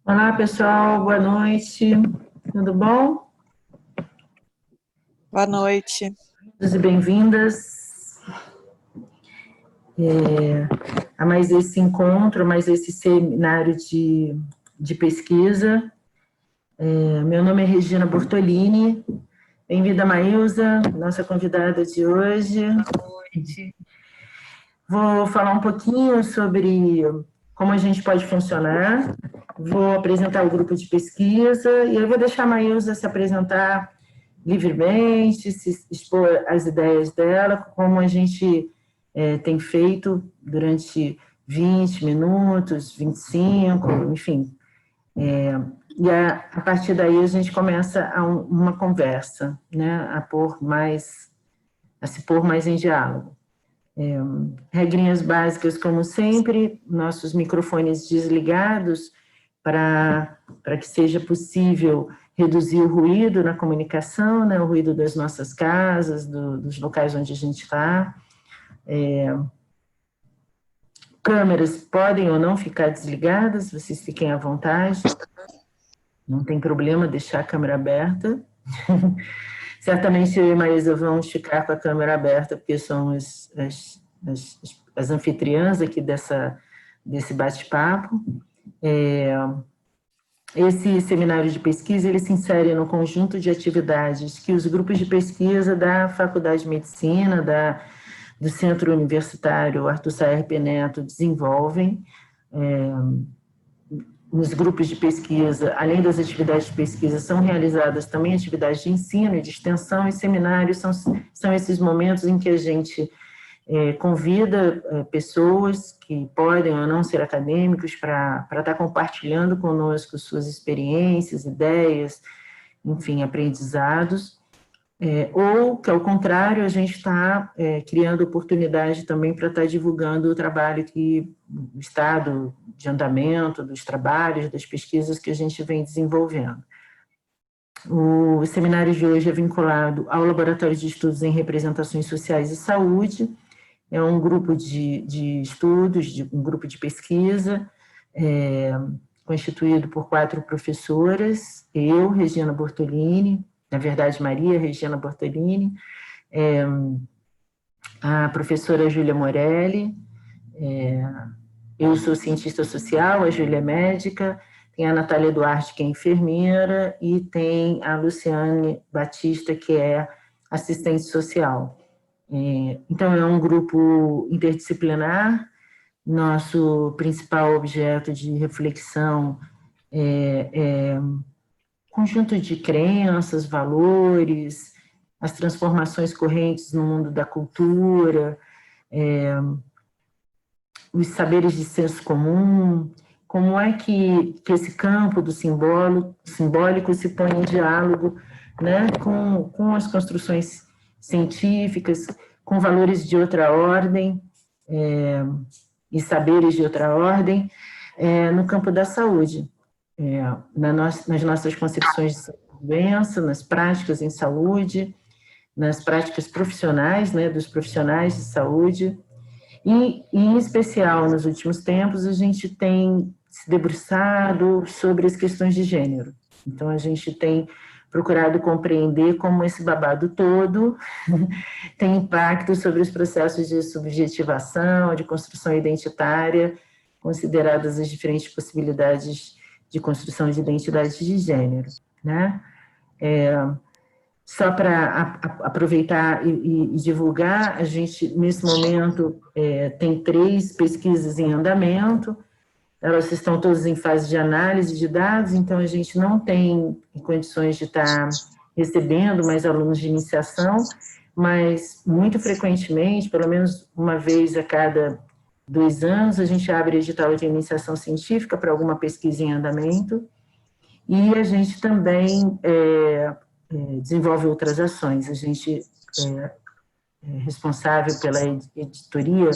Olá, pessoal, boa noite. Tudo bom? Boa noite. Bem-vindos e bem-vindas a mais esse encontro, mais esse seminário de pesquisa. Meu nome é Regina Bortolini. Bem-vinda, Maílza, nossa convidada de hoje. Boa noite. Vou falar um pouquinho sobre como a gente pode funcionar. Vou apresentar o grupo de pesquisa e aí vou deixar a Maílza se apresentar livremente, se expor as ideias dela, como a gente tem feito durante 20 minutos, 25, enfim. E a partir daí a gente começa uma conversa, né, a se pôr mais em diálogo. Regrinhas básicas, como sempre, nossos microfones desligados para que seja possível reduzir o ruído na comunicação, né, o ruído das nossas casas, dos locais onde a gente está. Câmeras podem ou não ficar desligadas, vocês fiquem à vontade, não tem problema deixar a câmera aberta. Certamente eu e Maísa vamos ficar com a câmera aberta, porque somos as anfitriãs aqui desse bate-papo. Esse seminário de pesquisa, ele se insere no conjunto de atividades que os grupos de pesquisa da Faculdade de Medicina, do Centro Universitário Arthur Saer Peneto desenvolvem. Nos grupos de pesquisa, além das atividades de pesquisa, são realizadas também atividades de ensino e de extensão, e seminários são esses momentos em que a gente convida pessoas que podem ou não ser acadêmicos para estar compartilhando conosco suas experiências, ideias, enfim, aprendizados, ou que, ao contrário, a gente está criando oportunidade também para estar divulgando o trabalho o estado de andamento dos trabalhos, das pesquisas que a gente vem desenvolvendo. O seminário de hoje é vinculado ao Laboratório de Estudos em Representações Sociais e Saúde. É um grupo de estudos, um grupo de pesquisa, constituído por 4 professoras, eu, Regina Bortolini, na verdade, Maria Regina Bortolini, a professora Júlia Morelli, eu sou cientista social, a Júlia é médica, tem a Natália Duarte, que é enfermeira, e tem a Luciane Batista, que é assistente social. Então, é um grupo interdisciplinar. Nosso principal objeto de reflexão é conjunto de crenças, valores, as transformações correntes no mundo da cultura, os saberes de senso comum, como é que esse campo do simbólico se põe em diálogo, né, com as construções científicas, com valores de outra ordem, e saberes de outra ordem, no campo da saúde, nas nossas concepções de doença, nas práticas em saúde, nas práticas profissionais, né, dos profissionais de saúde, e, em especial, nos últimos tempos, a gente tem se debruçado sobre as questões de gênero. Então, a gente tem procurado compreender como esse babado todo tem impacto sobre os processos de subjetivação, de construção identitária, consideradas as diferentes possibilidades de construção de identidade de gênero, né? Só para aproveitar e divulgar, a gente, nesse momento, tem 3 pesquisas em andamento, elas estão todas em fase de análise de dados, então a gente não tem condições de estar recebendo mais alunos de iniciação, mas muito frequentemente, pelo menos uma vez a cada 2 anos, a gente abre edital de iniciação científica para alguma pesquisa em andamento, e a gente também desenvolve outras ações. A gente é responsável pela editoria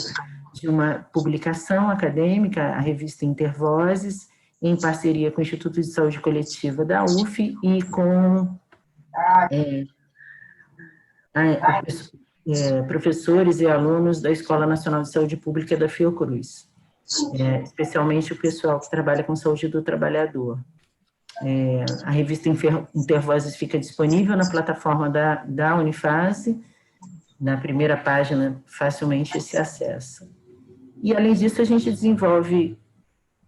de uma publicação acadêmica, a revista Intervozes, em parceria com o Instituto de Saúde Coletiva da UF e com professores e alunos da Escola Nacional de Saúde Pública da Fiocruz. especialmente o pessoal que trabalha com saúde do trabalhador. A revista Intervozes fica disponível na plataforma da Unifase, na primeira página facilmente se acessa. E, além disso, a gente desenvolve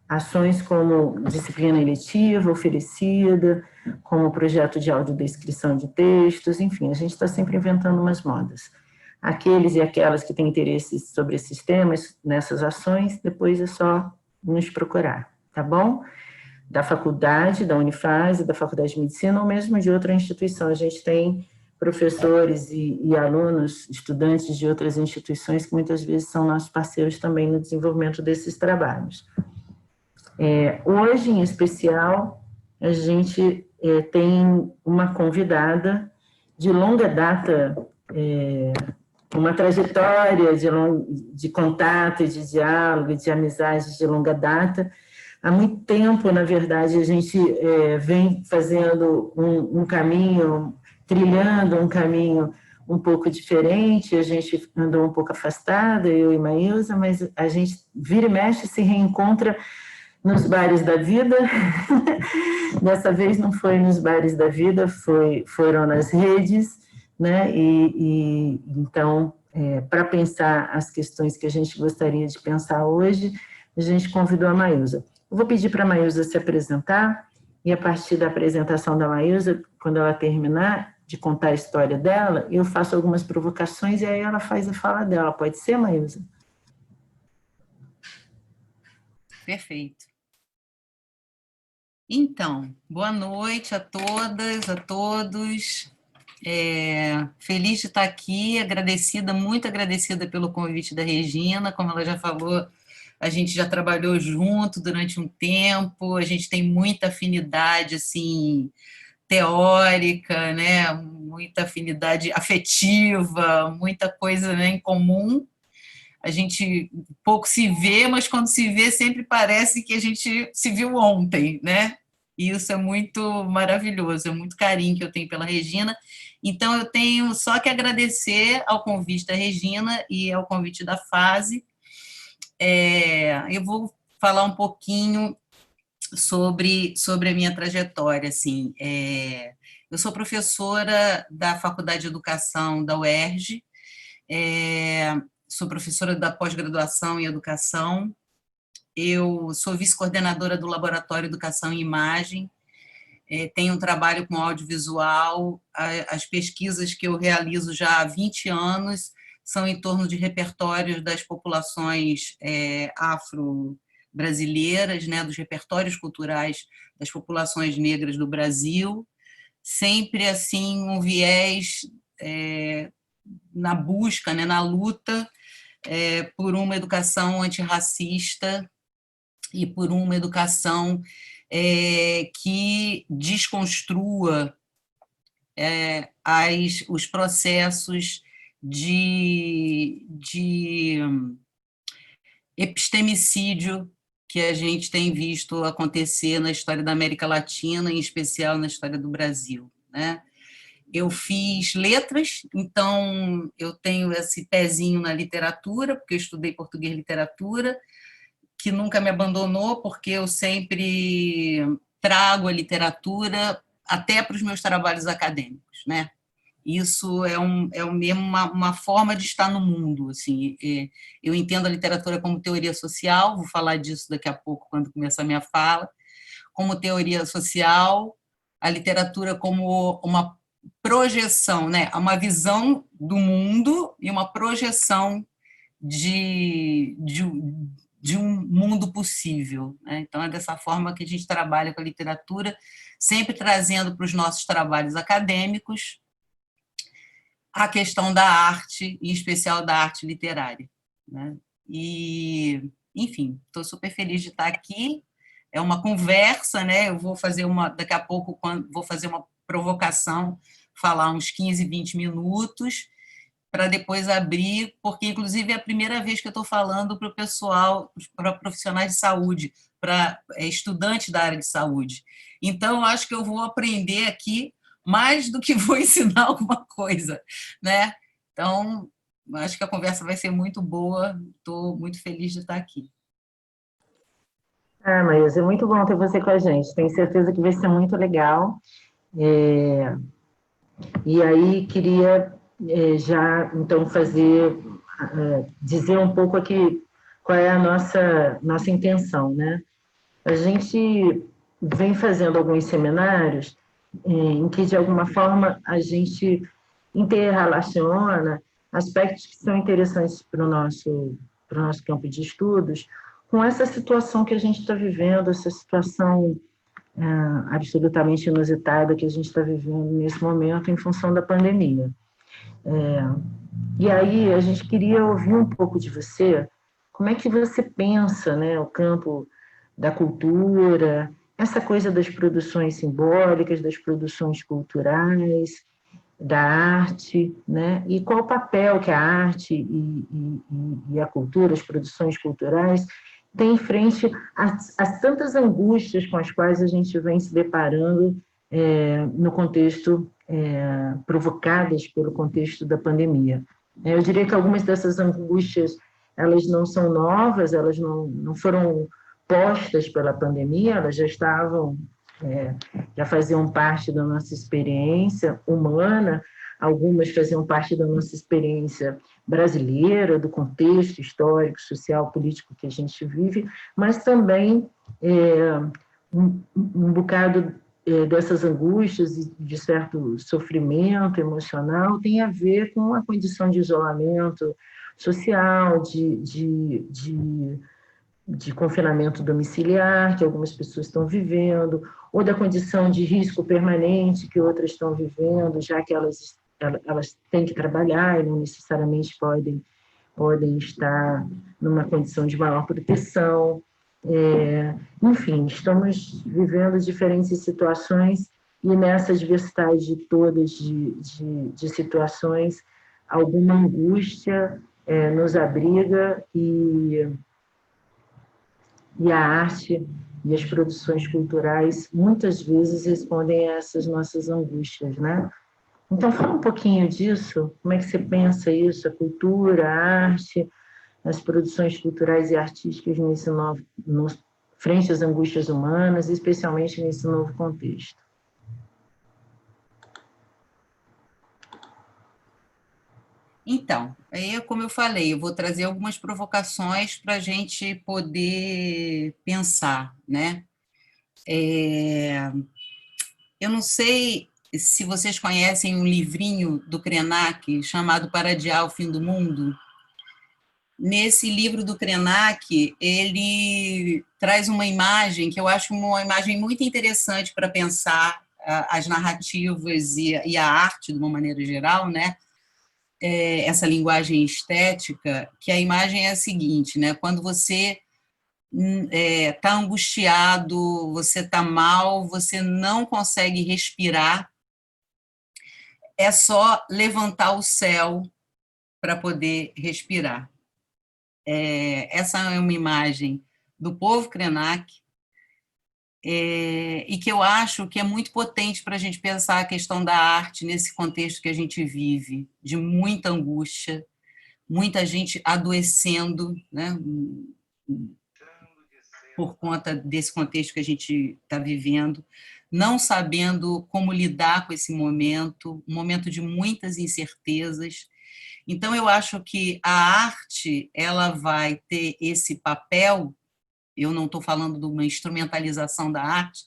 ações como disciplina eletiva oferecida, como projeto de audiodescrição de textos, enfim, a gente está sempre inventando umas modas. Aqueles e aquelas que têm interesse sobre esses temas, nessas ações, depois é só nos procurar, tá bom? Da faculdade, da Unifase, da Faculdade de Medicina, ou mesmo de outra instituição. A gente tem professores e alunos, estudantes de outras instituições que muitas vezes são nossos parceiros também no desenvolvimento desses trabalhos. Hoje, em especial, a gente tem uma convidada de longa data, uma trajetória de contato, de diálogo, de amizade de longa data. Há muito tempo, na verdade, a gente vem fazendo um caminho, trilhando um caminho um pouco diferente, a gente andou um pouco afastada, eu e Maísa, mas a gente vira e mexe, se reencontra nos bares da vida. Dessa vez não foi nos bares da vida, foram nas redes, né? Então, para pensar as questões que a gente gostaria de pensar hoje, a gente convidou a Maísa. Eu vou pedir para a Maísa se apresentar, e a partir da apresentação da Maísa, quando ela terminar de contar a história dela, eu faço algumas provocações e aí ela faz a fala dela. Pode ser, Maísa? Perfeito. Então, boa noite a todas, a todos. Feliz de estar aqui, agradecida, muito agradecida pelo convite da Regina. Como ela já falou, a gente já trabalhou junto durante um tempo, a gente tem muita afinidade, assim, teórica, né? Muita afinidade afetiva, muita coisa, né, em comum. A gente pouco se vê, mas quando se vê sempre parece que a gente se viu ontem, né? E isso é muito maravilhoso, é muito carinho que eu tenho pela Regina. Então, eu tenho só que agradecer ao convite da Regina e ao convite da Fase. Eu vou falar um pouquinho sobre a minha trajetória. Assim. Eu sou professora da Faculdade de Educação da UERJ, sou professora da pós-graduação em Educação, eu sou vice-coordenadora do Laboratório Educação e Imagem, tenho um trabalho com audiovisual, as pesquisas que eu realizo já há 20 anos são em torno de repertórios das populações afro-brasileiras, né, dos repertórios culturais das populações negras do Brasil, sempre assim um viés na busca, né, na luta por uma educação antirracista e por uma educação que desconstrua os processos de epistemicídio que a gente tem visto acontecer na história da América Latina, em especial na história do Brasil, né? Eu fiz letras, então eu tenho esse pezinho na literatura, porque eu estudei português e literatura, que nunca me abandonou, porque eu sempre trago a literatura até para os meus trabalhos acadêmicos, né? Isso é mesmo uma forma de estar no mundo. Assim. Eu entendo a literatura como teoria social, vou falar disso daqui a pouco, quando começar a minha fala, como teoria social, a literatura como uma projeção, né? Uma visão do mundo e uma projeção de um mundo possível, né? Então, é dessa forma que a gente trabalha com a literatura, sempre trazendo para os nossos trabalhos acadêmicos a questão da arte, em especial da arte literária, né? E, enfim, estou super feliz de estar aqui. É uma conversa, né? Eu vou fazer daqui a pouco, vou fazer uma provocação, falar uns 15, 20 minutos, para depois abrir, porque, inclusive, é a primeira vez que eu estou falando para o pessoal, para profissionais de saúde, para estudantes da área de saúde. Então, acho que eu vou aprender aqui mais do que vou ensinar alguma coisa, né? Então, acho que a conversa vai ser muito boa, estou muito feliz de estar aqui. Ah, Maísa, é muito bom ter você com a gente. Tenho certeza que vai ser muito legal. É, e aí queria já então dizer um pouco aqui qual é a nossa intenção, né? A gente vem fazendo alguns seminários em que de alguma forma a gente interrelaciona aspectos que são interessantes para o nosso campo de estudos com essa situação que a gente está vivendo, essa situação absolutamente inusitada que a gente está vivendo nesse momento em função da pandemia. E aí a gente queria ouvir um pouco de você, como é que você pensa, né, o campo da cultura, essa coisa das produções simbólicas, das produções culturais, da arte, né, e qual o papel que a arte e a cultura, as produções culturais, têm em frente a tantas angústias com as quais a gente vem se deparando no contexto, provocadas pelo contexto da pandemia. Eu diria que algumas dessas angústias, elas não são novas, elas não foram postas pela pandemia, elas já estavam, já faziam parte da nossa experiência humana, algumas faziam parte da nossa experiência brasileira, do contexto histórico, social, político que a gente vive, mas também um bocado dessas angústias e de certo sofrimento emocional tem a ver com a condição de isolamento social, de confinamento domiciliar que algumas pessoas estão vivendo, ou da condição de risco permanente que outras estão vivendo, já que elas têm que trabalhar e não necessariamente podem estar numa condição de maior proteção. Enfim, estamos vivendo diferentes situações e nessa diversidade todas de situações, alguma angústia nos abriga e a arte e as produções culturais muitas vezes respondem a essas nossas angústias, né? Então, fala um pouquinho disso, como é que você pensa isso, a cultura, a arte, as produções culturais e artísticas frente às angústias humanas, especialmente nesse novo contexto. Então, aí, como eu falei, eu vou trazer algumas provocações para a gente poder pensar, né? Eu não sei se vocês conhecem um livrinho do Krenak chamado Para Adiar o Fim do Mundo. Nesse livro do Krenak, ele traz uma imagem que eu acho uma imagem muito interessante para pensar as narrativas e a arte de uma maneira geral, né? Essa linguagem estética, que a imagem é a seguinte, né? Quando você está angustiado, você está mal, você não consegue respirar, é só levantar o céu para poder respirar. Essa é uma imagem do povo Krenak, e que eu acho que é muito potente para a gente pensar a questão da arte nesse contexto que a gente vive, de muita angústia, muita gente adoecendo, né, por conta desse contexto que a gente está vivendo, não sabendo como lidar com esse momento, um momento de muitas incertezas. Então, eu acho que a arte ela vai ter esse papel, eu não estou falando de uma instrumentalização da arte,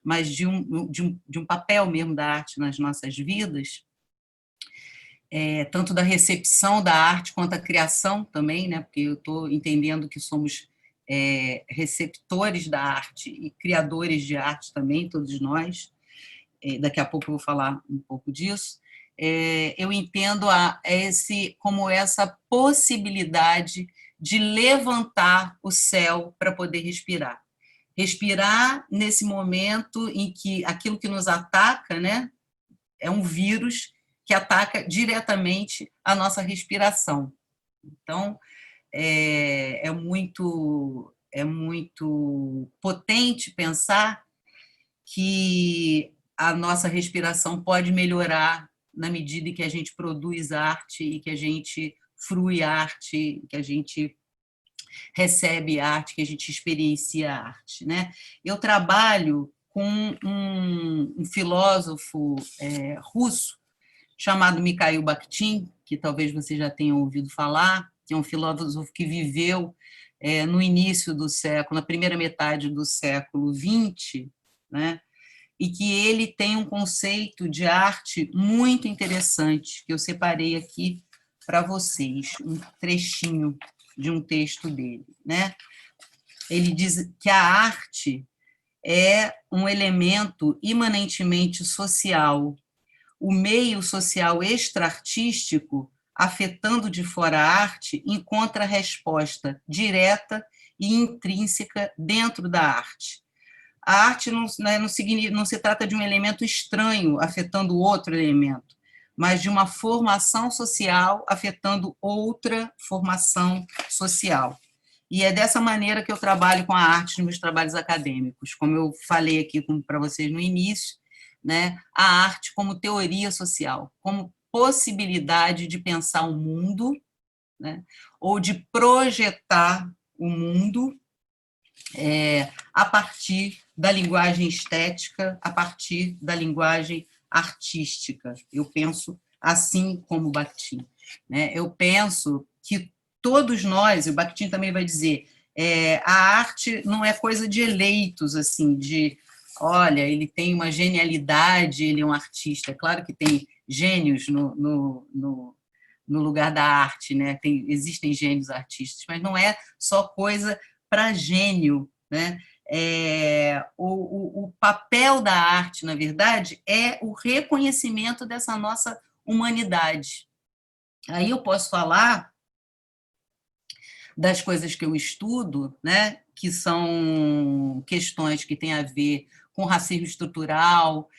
mas de um papel mesmo da arte nas nossas vidas, tanto da recepção da arte quanto a criação também, né? Porque eu estou entendendo que somos receptores da arte e criadores de arte também, todos nós. Daqui a pouco eu vou falar um pouco disso. Eu entendo como essa possibilidade de levantar o céu para poder respirar. Respirar nesse momento em que aquilo que nos ataca, né, é um vírus que ataca diretamente a nossa respiração. Então, é muito potente pensar que a nossa respiração pode melhorar na medida em que a gente produz arte e que a gente frui arte, que a gente recebe arte, que a gente experiencia a arte, né? Eu trabalho com um filósofo russo chamado Mikhail Bakhtin, que talvez você já tenha ouvido falar, que é um filósofo que viveu no início do século, na primeira metade do século XX, né? E que ele tem um conceito de arte muito interessante, que eu separei aqui para vocês, um trechinho de um texto dele, né? Ele diz que a arte é um elemento imanentemente social, o meio social extra-artístico, afetando de fora a arte, encontra resposta direta e intrínseca dentro da arte. A arte não se trata de um elemento estranho afetando outro elemento, mas de uma formação social afetando outra formação social. E é dessa maneira que eu trabalho com a arte nos meus trabalhos acadêmicos. Como eu falei aqui para vocês no início, né, a arte como teoria social, como possibilidade de pensar o mundo, né, ou de projetar o mundo a partir da linguagem estética, a partir da linguagem artística. Eu penso assim como Bakhtin, né? Eu penso que todos nós, e o Bakhtin também vai dizer, a arte não é coisa de eleitos, assim, de, olha, ele tem uma genialidade, ele é um artista. É claro que tem gênios no lugar da arte, né? Existem gênios artistas, mas não é só coisa para gênio, né? O papel da arte, na verdade, é o reconhecimento dessa nossa humanidade. Aí eu posso falar das coisas que eu estudo, né, que são questões que têm a ver com racismo estrutural,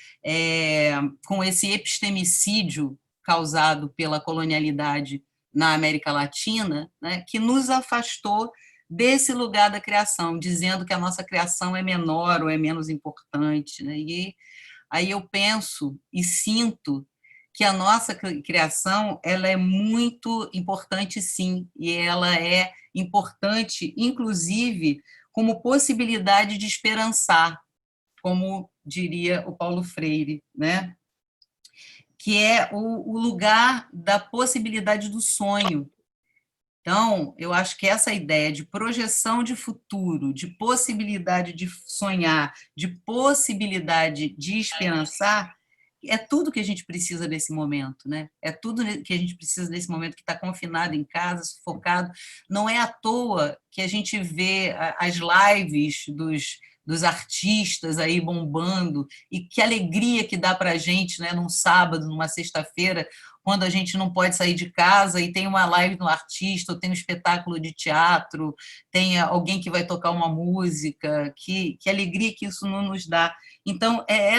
com esse epistemicídio causado pela colonialidade na América Latina, né, que nos afastou desse lugar da criação, dizendo que a nossa criação é menor ou é menos importante, né? E aí eu penso e sinto que a nossa criação ela é muito importante, sim, e ela é importante, inclusive, como possibilidade de esperançar, como diria o Paulo Freire, né? Que é o lugar da possibilidade do sonho. Então, eu acho que essa ideia de projeção de futuro, de possibilidade de sonhar, de possibilidade de esperançar, é tudo que a gente precisa nesse momento, né? É tudo que a gente precisa nesse momento que está confinado em casa, sufocado. Não é à toa que a gente vê as lives dos artistas aí bombando, e que alegria que dá para a gente, né, num sábado, numa sexta-feira, quando a gente não pode sair de casa e tem uma live do artista, ou tem um espetáculo de teatro, tem alguém que vai tocar uma música, que alegria que isso não nos dá. Então, é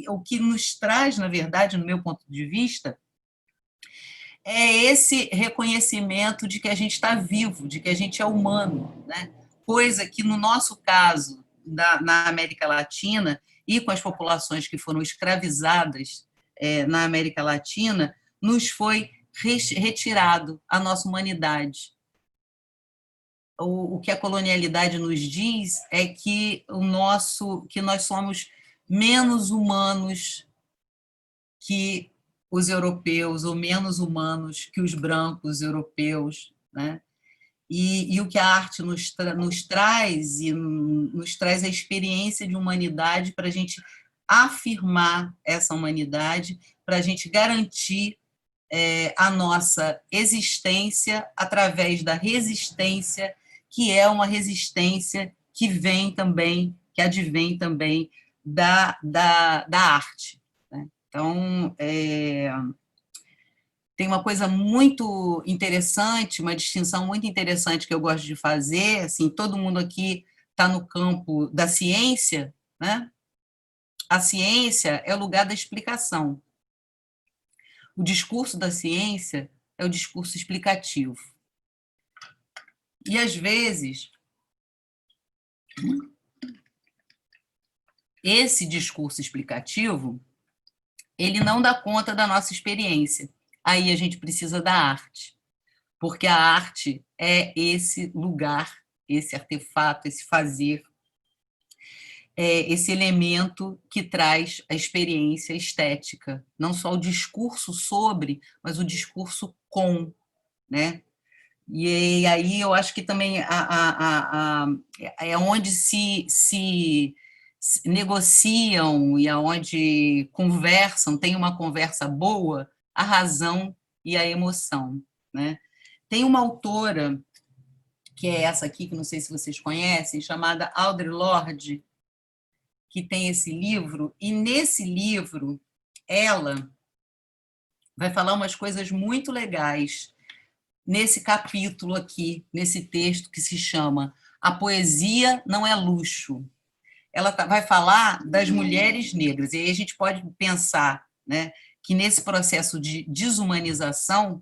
o que nos traz, na verdade, no meu ponto de vista, é esse reconhecimento de que a gente está vivo, de que a gente é humano, né? Coisa que, no nosso caso, na América Latina, e com as populações que foram escravizadas na América Latina, nos foi retirado a nossa humanidade. O que a colonialidade nos diz é que nós somos menos humanos que os europeus, ou menos humanos que os brancos europeus, né? E o que a arte nos traz, e nos traz a experiência de humanidade para a gente afirmar essa humanidade, para a gente garantir a nossa existência através da resistência, que é uma resistência que vem também, que advém também da arte, né? Então, tem uma coisa muito interessante, uma distinção muito interessante que eu gosto de fazer, assim, todo mundo aqui está no campo da ciência, né? A ciência é o lugar da explicação. O discurso da ciência é o discurso explicativo. E, às vezes, esse discurso explicativo, ele não dá conta da nossa experiência. Aí a gente precisa da arte. porque a arte é esse lugar, esse artefato, esse fazer, esse elemento que traz a experiência estética, não só o discurso sobre, mas o discurso com, né? E aí eu acho que também é onde se negociam e aonde conversam, tem uma conversa boa, a razão e a emoção, né? Tem uma autora, que é essa aqui, que não sei se vocês conhecem, chamada Audre Lorde, que tem esse livro, e nesse livro ela vai falar umas coisas muito legais nesse capítulo aqui, nesse texto que se chama A Poesia Não é Luxo. Ela vai falar das mulheres negras, e aí a gente pode pensar, né, que nesse processo de desumanização,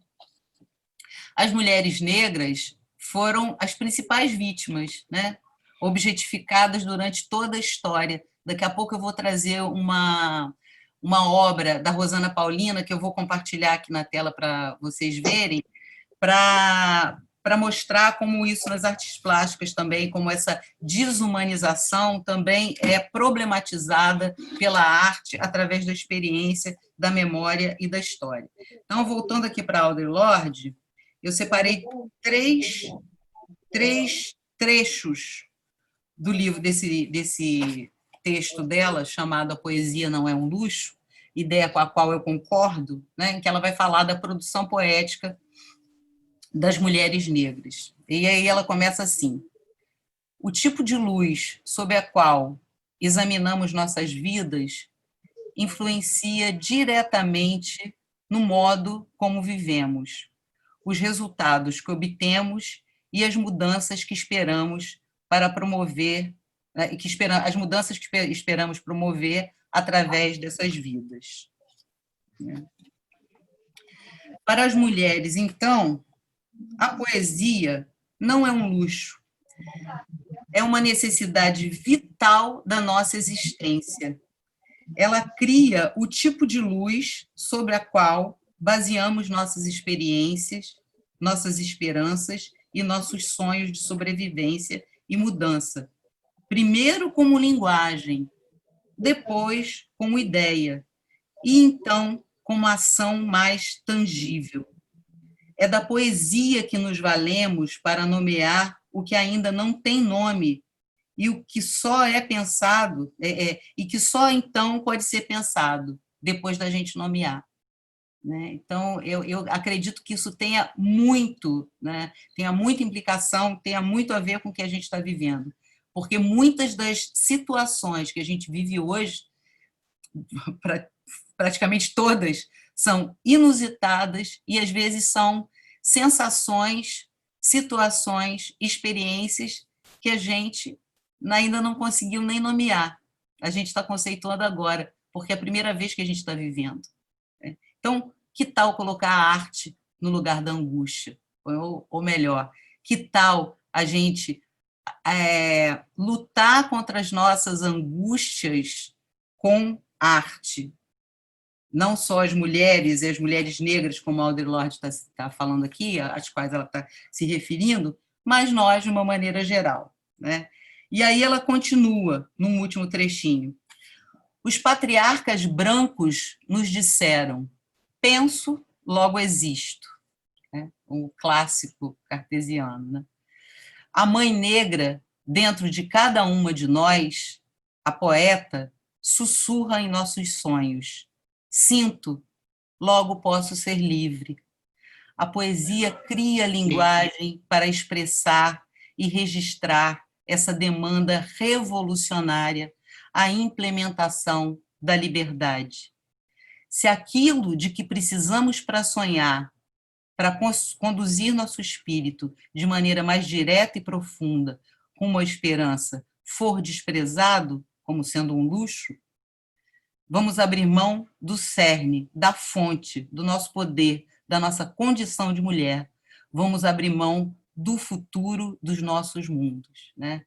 as mulheres negras foram as principais vítimas, né, objetificadas durante toda a história. Daqui a pouco eu vou trazer uma obra da Rosana Paulina, que eu vou compartilhar aqui na tela para vocês verem, para mostrar como isso nas artes plásticas também, como essa desumanização também é problematizada pela arte através da experiência, da memória e da história. Então, voltando aqui para Audre Lorde, eu separei três trechos do livro, desse texto dela, chamado A Poesia Não é um Luxo, ideia com a qual eu concordo, né, em que ela vai falar da produção poética das mulheres negras. E aí ela começa assim: o tipo de luz sob a qual examinamos nossas vidas influencia diretamente no modo como vivemos, os resultados que obtemos e as mudanças que esperamos para promover, as mudanças que esperamos promover através dessas vidas. Para as mulheres, então, a poesia não é um luxo, é uma necessidade vital da nossa existência. Ela cria o tipo de luz sobre a qual baseamos nossas experiências, nossas esperanças e nossos sonhos de sobrevivência e mudança. Primeiro como linguagem, depois como ideia, e então como ação mais tangível. É da poesia que nos valemos para nomear o que ainda não tem nome e o que só é pensado, e que só então pode ser pensado, depois da gente nomear. Né? Então, eu acredito que isso tenha muito, né? Tenha muita implicação, tenha muito a ver com o que a gente está vivendo. Porque muitas das situações que a gente vive hoje, praticamente todas, são inusitadas e, às vezes, são sensações, situações, experiências que a gente ainda não conseguiu nem nomear. A gente está conceituando agora, porque é a primeira vez que a gente está vivendo. Então, que tal colocar a arte no lugar da angústia? Ou melhor, que tal a gente lutar contra as nossas angústias com arte? Não só as mulheres e as mulheres negras, como a Audre Lorde está falando aqui, às quais ela está se referindo, mas nós, de uma maneira geral. Né? E aí ela continua, num último trechinho. Os patriarcas brancos nos disseram: penso, logo existo. Né? Um clássico cartesiano. Né? A mãe negra, dentro de cada uma de nós, a poeta, sussurra em nossos sonhos: sinto, logo posso ser livre. A poesia cria linguagem para expressar e registrar essa demanda revolucionária à implementação da liberdade. Se aquilo de que precisamos para sonhar, para conduzir nosso espírito de maneira mais direta e profunda rumo à esperança, for desprezado como sendo um luxo, vamos abrir mão do cerne, da fonte, do nosso poder, da nossa condição de mulher. Vamos abrir mão do futuro dos nossos mundos. Né?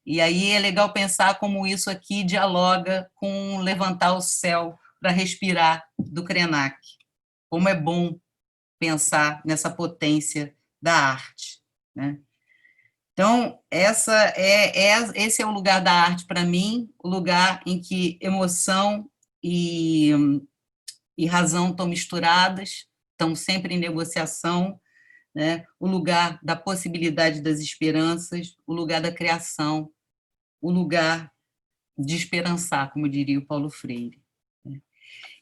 E aí é legal pensar como isso aqui dialoga com levantar o céu para respirar do Krenak. Como é bom pensar nessa potência da arte, né? Então, esse é o lugar da arte para mim, o lugar em que emoção e razão estão misturadas, estão sempre em negociação, né? O lugar da possibilidade das esperanças, o lugar da criação, o lugar de esperançar, como diria o Paulo Freire.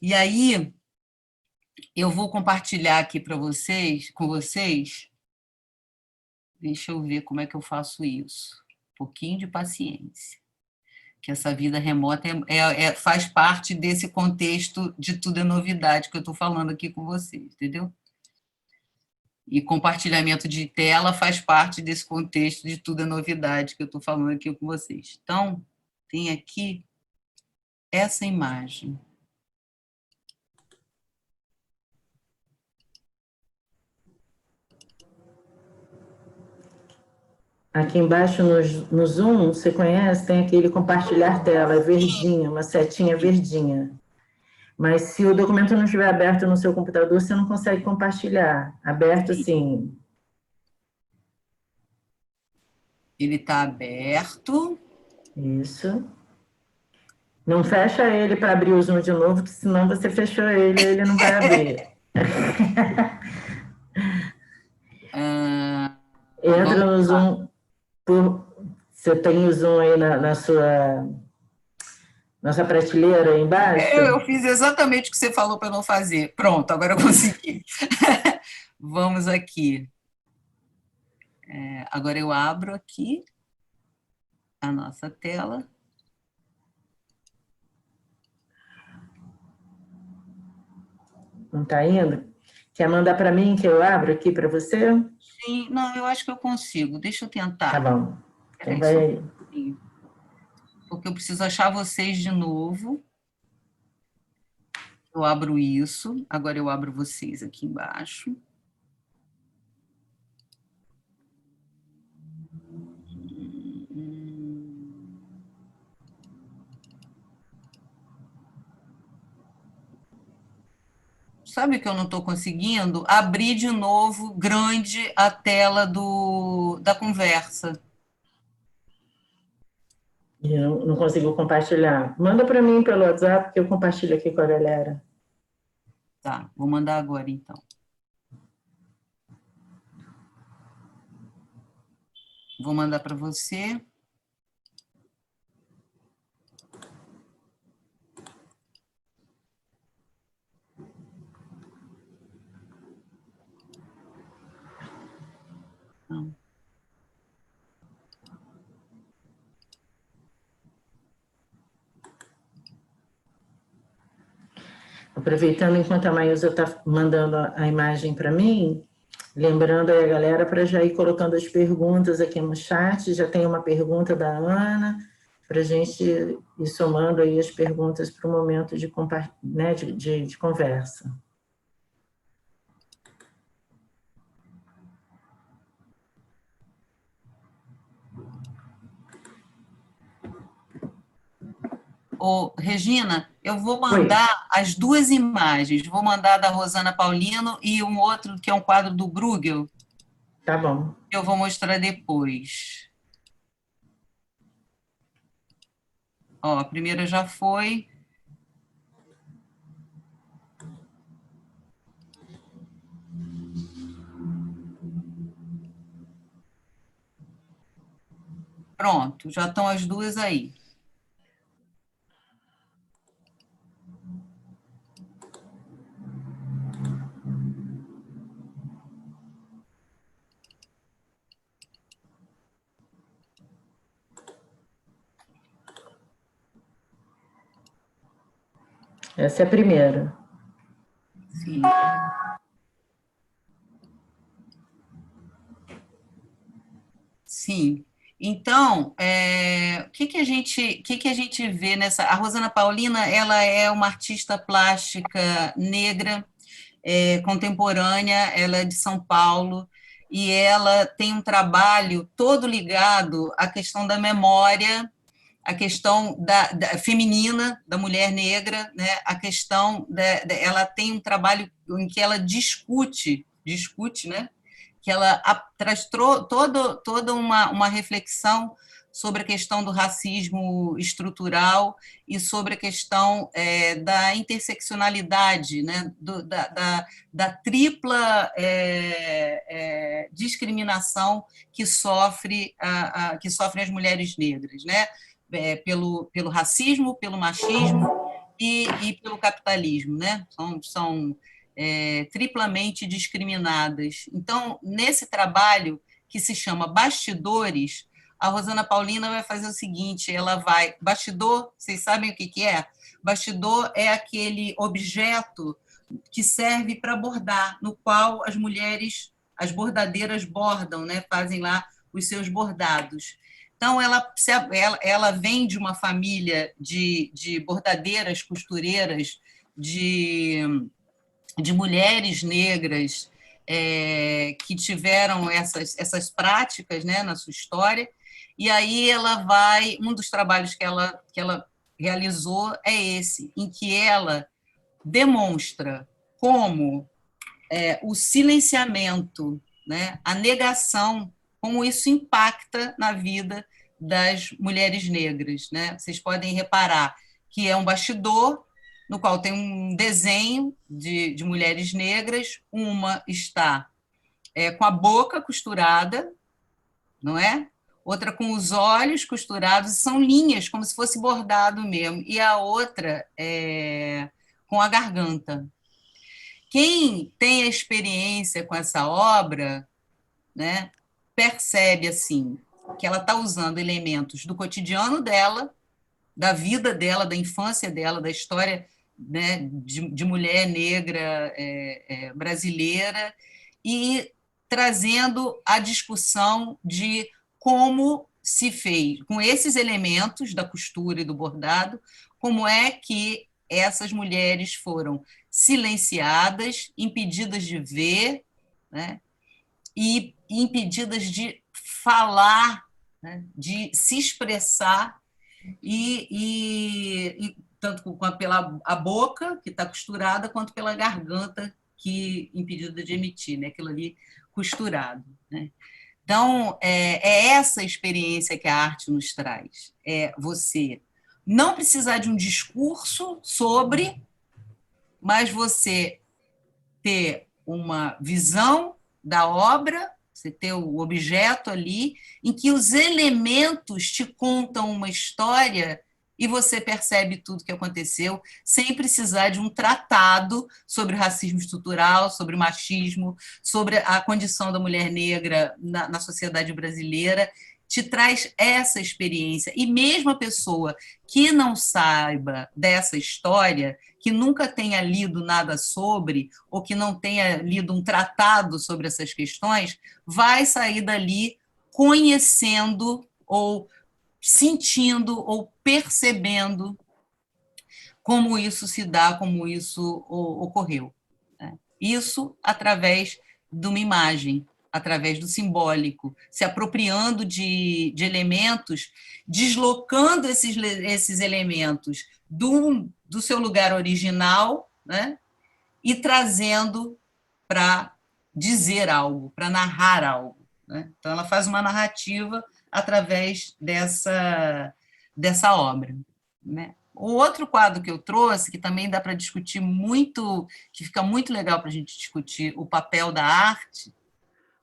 E aí, eu vou compartilhar aqui com vocês, deixa eu ver como é que eu faço isso. Um pouquinho de paciência, que essa vida remota faz parte desse contexto de tudo é novidade que eu estou falando aqui com vocês, entendeu? E compartilhamento de tela faz parte desse contexto de tudo é novidade que eu estou falando aqui com vocês. Então, tem aqui essa imagem. Aqui embaixo no Zoom, você conhece? Tem aquele compartilhar tela, é verdinha, uma setinha verdinha. Mas se o documento não estiver aberto no seu computador, você não consegue compartilhar. Aberto, assim. Ele está aberto. Isso. Não fecha ele para abrir o Zoom de novo, porque senão você fechou ele não vai abrir. Entra no Zoom. Você tem o Zoom aí na sua prateleira aí embaixo? Eu fiz exatamente o que você falou para não fazer. Pronto, agora eu consegui. Vamos aqui. Agora eu abro aqui a nossa tela. Não está indo? Quer mandar para mim que eu abro aqui para você? Sim, não, eu acho que eu consigo. Deixa eu tentar. Tá bom. Então vai aí. Porque eu preciso achar vocês de novo. Eu abro isso. Agora eu abro vocês aqui embaixo. Sabe que eu não estou conseguindo? Abrir de novo, grande, a tela da conversa. Não conseguiu compartilhar. Manda para mim pelo WhatsApp que eu compartilho aqui com a galera. Tá, vou mandar agora, então. Vou mandar para você. Não. Aproveitando enquanto a Maísa está mandando a imagem para mim, lembrando aí a galera para já ir colocando as perguntas aqui no chat. Já tem uma pergunta da Ana, para a gente ir somando aí as perguntas para o momento de conversa. Regina, eu vou mandar as duas imagens. Vou mandar da Rosana Paulino e um outro que é um quadro do Bruegel. Tá bom. Eu vou mostrar depois. Ó, a primeira já foi. Pronto, já estão as duas aí. Essa é a primeira. Sim. Sim. Então, o que a gente vê nessa... A Rosana Paulina, ela é uma artista plástica negra, contemporânea, ela é de São Paulo, e ela tem um trabalho todo ligado à questão da memória, a questão da feminina, da mulher negra, né? A questão ela tem um trabalho em que ela discute, né? que ela traz toda uma reflexão sobre a questão do racismo estrutural e sobre a questão da interseccionalidade, né, da tripla discriminação que sofrem as mulheres negras, né, pelo racismo, pelo machismo e pelo capitalismo, né? São triplamente discriminadas. Então, nesse trabalho que se chama Bastidores, a Rosana Paulina vai fazer o seguinte, ela vai... Bastidor, vocês sabem o que é? Bastidor é aquele objeto que serve para bordar, no qual as mulheres, as bordadeiras bordam, né? Fazem lá os seus bordados. Então, ela vem de uma família de bordadeiras, costureiras, de mulheres negras que tiveram essas práticas, né, na sua história, e aí um dos trabalhos que ela realizou é esse, em que ela demonstra como o silenciamento, né, a negação, como isso impacta na vida das mulheres negras, né? Vocês podem reparar que é um bastidor no qual tem um desenho de mulheres negras, uma está com a boca costurada, não é? Outra com os olhos costurados, são linhas, como se fosse bordado mesmo, e a outra com a garganta. Quem tem a experiência com essa obra, né, percebe assim que ela está usando elementos do cotidiano dela, da vida dela, da infância dela, da história, né, de mulher negra brasileira, e trazendo a discussão de como se fez, com esses elementos da costura e do bordado, como é que essas mulheres foram silenciadas, impedidas de ver, né, e impedidas de falar, né, de se expressar, e tanto pela a boca, que está costurada, quanto pela garganta, que impedida de emitir, né, aquilo ali costurado. Né? Então, é essa experiência que a arte nos traz. É você não precisar de um discurso sobre, mas você ter uma visão da obra, você ter o objeto ali, em que os elementos te contam uma história e você percebe tudo o que aconteceu, sem precisar de um tratado sobre racismo estrutural, sobre machismo, sobre a condição da mulher negra na sociedade brasileira. Te traz essa experiência. E mesmo a pessoa que não saiba dessa história, que nunca tenha lido nada sobre, ou que não tenha lido um tratado sobre essas questões, vai sair dali conhecendo ou sentindo ou percebendo como isso se dá, como isso ocorreu. Isso através de uma imagem, através do simbólico, se apropriando de elementos, deslocando esses elementos do seu lugar original, né, e trazendo para dizer algo, para narrar algo. Né? Então, ela faz uma narrativa através dessa obra. Né? O outro quadro que eu trouxe, que também dá para discutir muito, que fica muito legal para a gente discutir o papel da arte.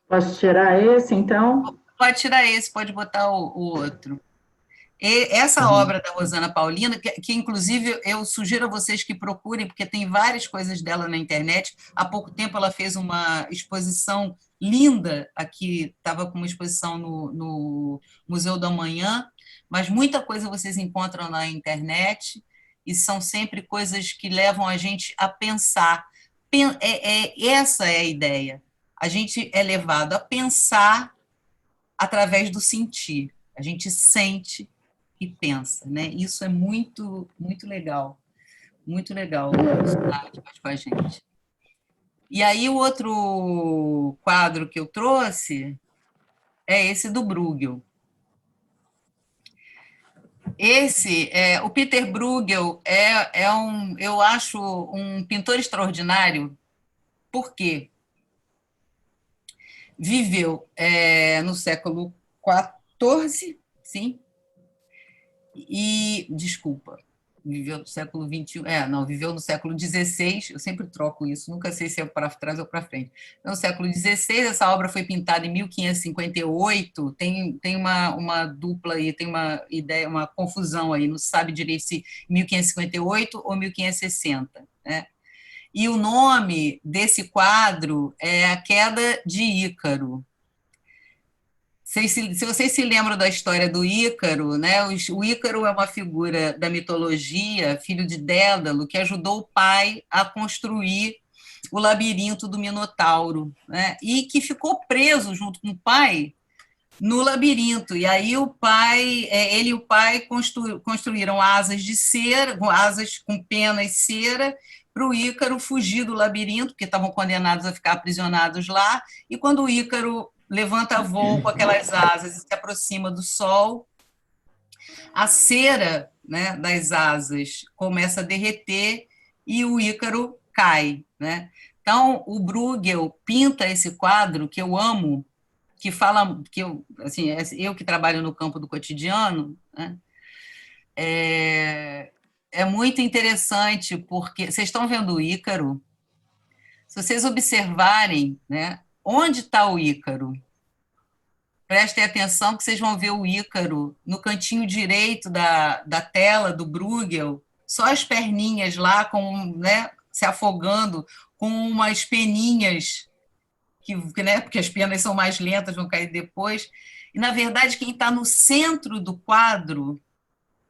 Posso tirar esse, então? Pode tirar esse, pode botar o outro. E essa obra da Rosana Paulina, que inclusive eu sugiro a vocês que procurem, porque tem várias coisas dela na internet. Há pouco tempo ela fez uma exposição linda aqui, estava com uma exposição no Museu do Amanhã, mas muita coisa vocês encontram na internet, e são sempre coisas que levam a gente a pensar. Essa é a ideia. A gente é levado a pensar através do sentir. A gente sente e pensa, né? Isso é muito, muito legal com a gente. E aí o outro quadro que eu trouxe é esse do Bruegel. O Peter Bruegel eu acho um pintor extraordinário. Por quê? viveu no século XIV, sim, e, desculpa, viveu no século XXI, não, viveu no século XVI, eu sempre troco isso, nunca sei se é para trás ou para frente. No século XVI, essa obra foi pintada em 1558, tem uma dupla aí, tem uma ideia, uma confusão aí, não se sabe direito se 1558 ou 1560, né? E o nome desse quadro é A Queda de Ícaro. Se vocês se lembram da história do Ícaro, né? O Ícaro é uma figura da mitologia, filho de Dédalo, que ajudou o pai a construir o labirinto do Minotauro, né? E que ficou preso junto com o pai no labirinto. E aí ele e o pai construíram asas de cera, asas com penas de cera, para o Ícaro fugir do labirinto, porque estavam condenados a ficar aprisionados lá. E quando o Ícaro levanta voo com aquelas asas e se aproxima do sol, a cera, né, das asas começa a derreter e o Ícaro cai, né? Então, o Bruegel pinta esse quadro que eu amo, que fala que eu que trabalho no campo do cotidiano, né, é muito interessante porque vocês estão vendo o Ícaro. Se vocês observarem, né, onde está o Ícaro, prestem atenção que vocês vão ver o Ícaro no cantinho direito da tela do Bruegel, só as perninhas lá, né, se afogando, com umas peninhas, né, porque as penas são mais lentas, vão cair depois. E, na verdade, quem está no centro do quadro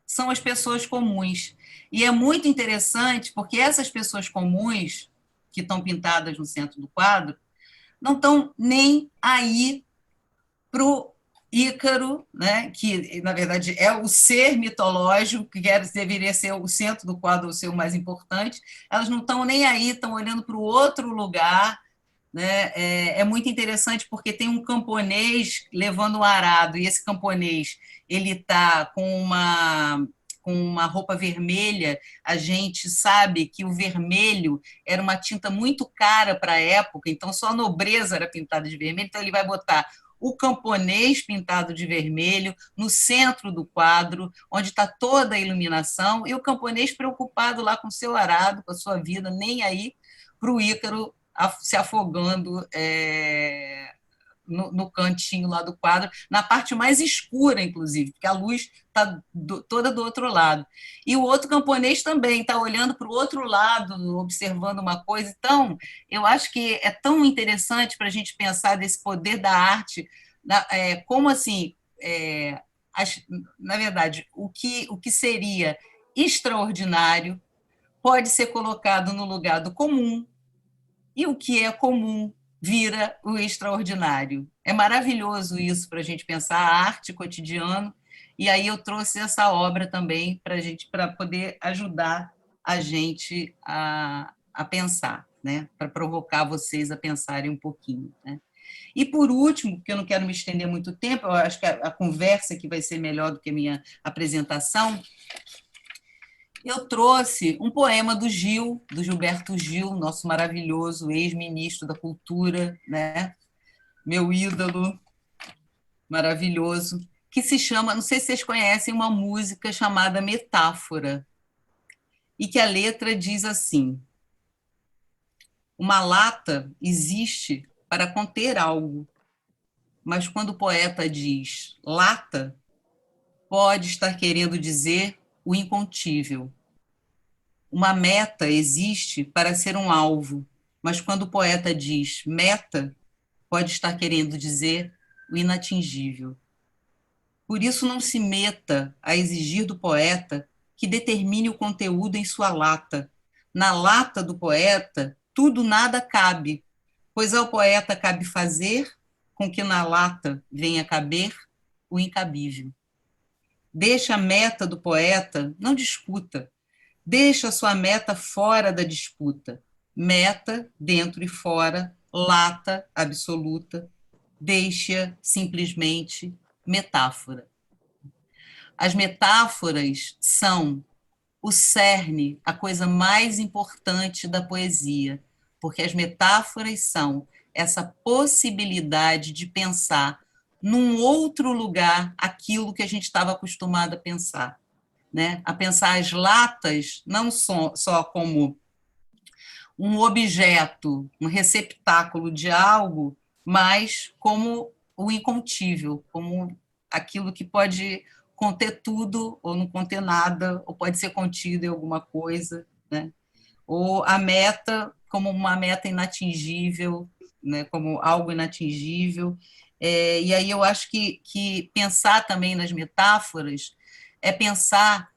são as pessoas comuns. E é muito interessante, porque essas pessoas comuns, que estão pintadas no centro do quadro, não estão nem aí para o Ícaro, né, que na verdade é o ser mitológico, que deveria ser o centro do quadro, o ser o mais importante. Elas não estão nem aí, estão olhando para o outro lugar, né? É muito interessante porque tem um camponês levando um arado, e esse camponês ele está com uma roupa vermelha. A gente sabe que o vermelho era uma tinta muito cara para a época, então só a nobreza era pintada de vermelho, então ele vai botar o camponês pintado de vermelho no centro do quadro, onde está toda a iluminação, e o camponês preocupado lá com seu arado, com a sua vida, nem aí para o Ícaro se afogando no cantinho lá do quadro, na parte mais escura, inclusive, porque a luz está toda do outro lado. E o outro camponês também está olhando para o outro lado, observando uma coisa. Então, eu acho que é tão interessante para a gente pensar desse poder da arte, como assim, na verdade, o que seria extraordinário pode ser colocado no lugar do comum, e o que é comum vira o extraordinário. É maravilhoso isso para a gente pensar a arte cotidiana, e aí eu trouxe essa obra também para poder ajudar a gente a pensar, né? Para provocar vocês a pensarem um pouquinho, né? E, por último, porque eu não quero me estender muito tempo, eu acho que a conversa aqui vai ser melhor do que a minha apresentação, eu trouxe um poema do Gil, do Gilberto Gil, nosso maravilhoso ex-ministro da Cultura, né? Meu ídolo maravilhoso, que se chama, não sei se vocês conhecem, uma música chamada Metáfora, e que a letra diz assim: uma lata existe para conter algo, mas quando o poeta diz lata, pode estar querendo dizer o incontível. Uma meta existe para ser um alvo, mas quando o poeta diz meta, pode estar querendo dizer o inatingível. Por isso, não se meta a exigir do poeta que determine o conteúdo em sua lata. Na lata do poeta, tudo nada cabe, pois ao poeta cabe fazer com que na lata venha caber o incabível. Deixa a meta do poeta, não discuta. Deixa a sua meta fora da disputa. Meta, dentro e fora, lata absoluta. Deixa simplesmente metáfora. As metáforas são o cerne, a coisa mais importante da poesia. porque as metáforas são essa possibilidade de pensar num outro lugar aquilo que a gente estava acostumado a pensar, né? A pensar as latas não só como um objeto, um receptáculo de algo, mas como o incontível, como aquilo que pode conter tudo ou não conter nada, ou pode ser contido em alguma coisa, né? Ou a meta como uma meta inatingível, né? Como algo inatingível. E aí eu acho que pensar também nas metáforas é pensar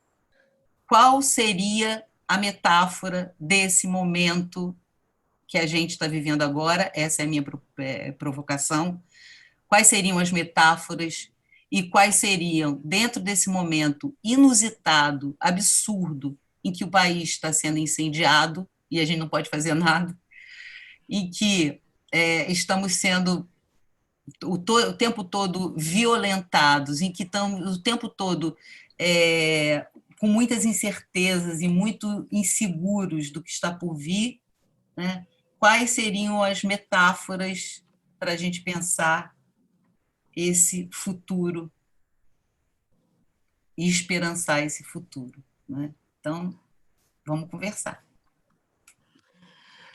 qual seria a metáfora desse momento que a gente está vivendo agora, essa é a minha provocação. Quais seriam as metáforas e quais seriam, dentro desse momento inusitado, absurdo, em que o país está sendo incendiado e a gente não pode fazer nada, em que estamos sendo o tempo todo violentados, em que estamos o tempo todo com muitas incertezas e muito inseguros do que está por vir, né? Quais seriam as metáforas para a gente pensar esse futuro e esperançar esse futuro, né? Então, vamos conversar.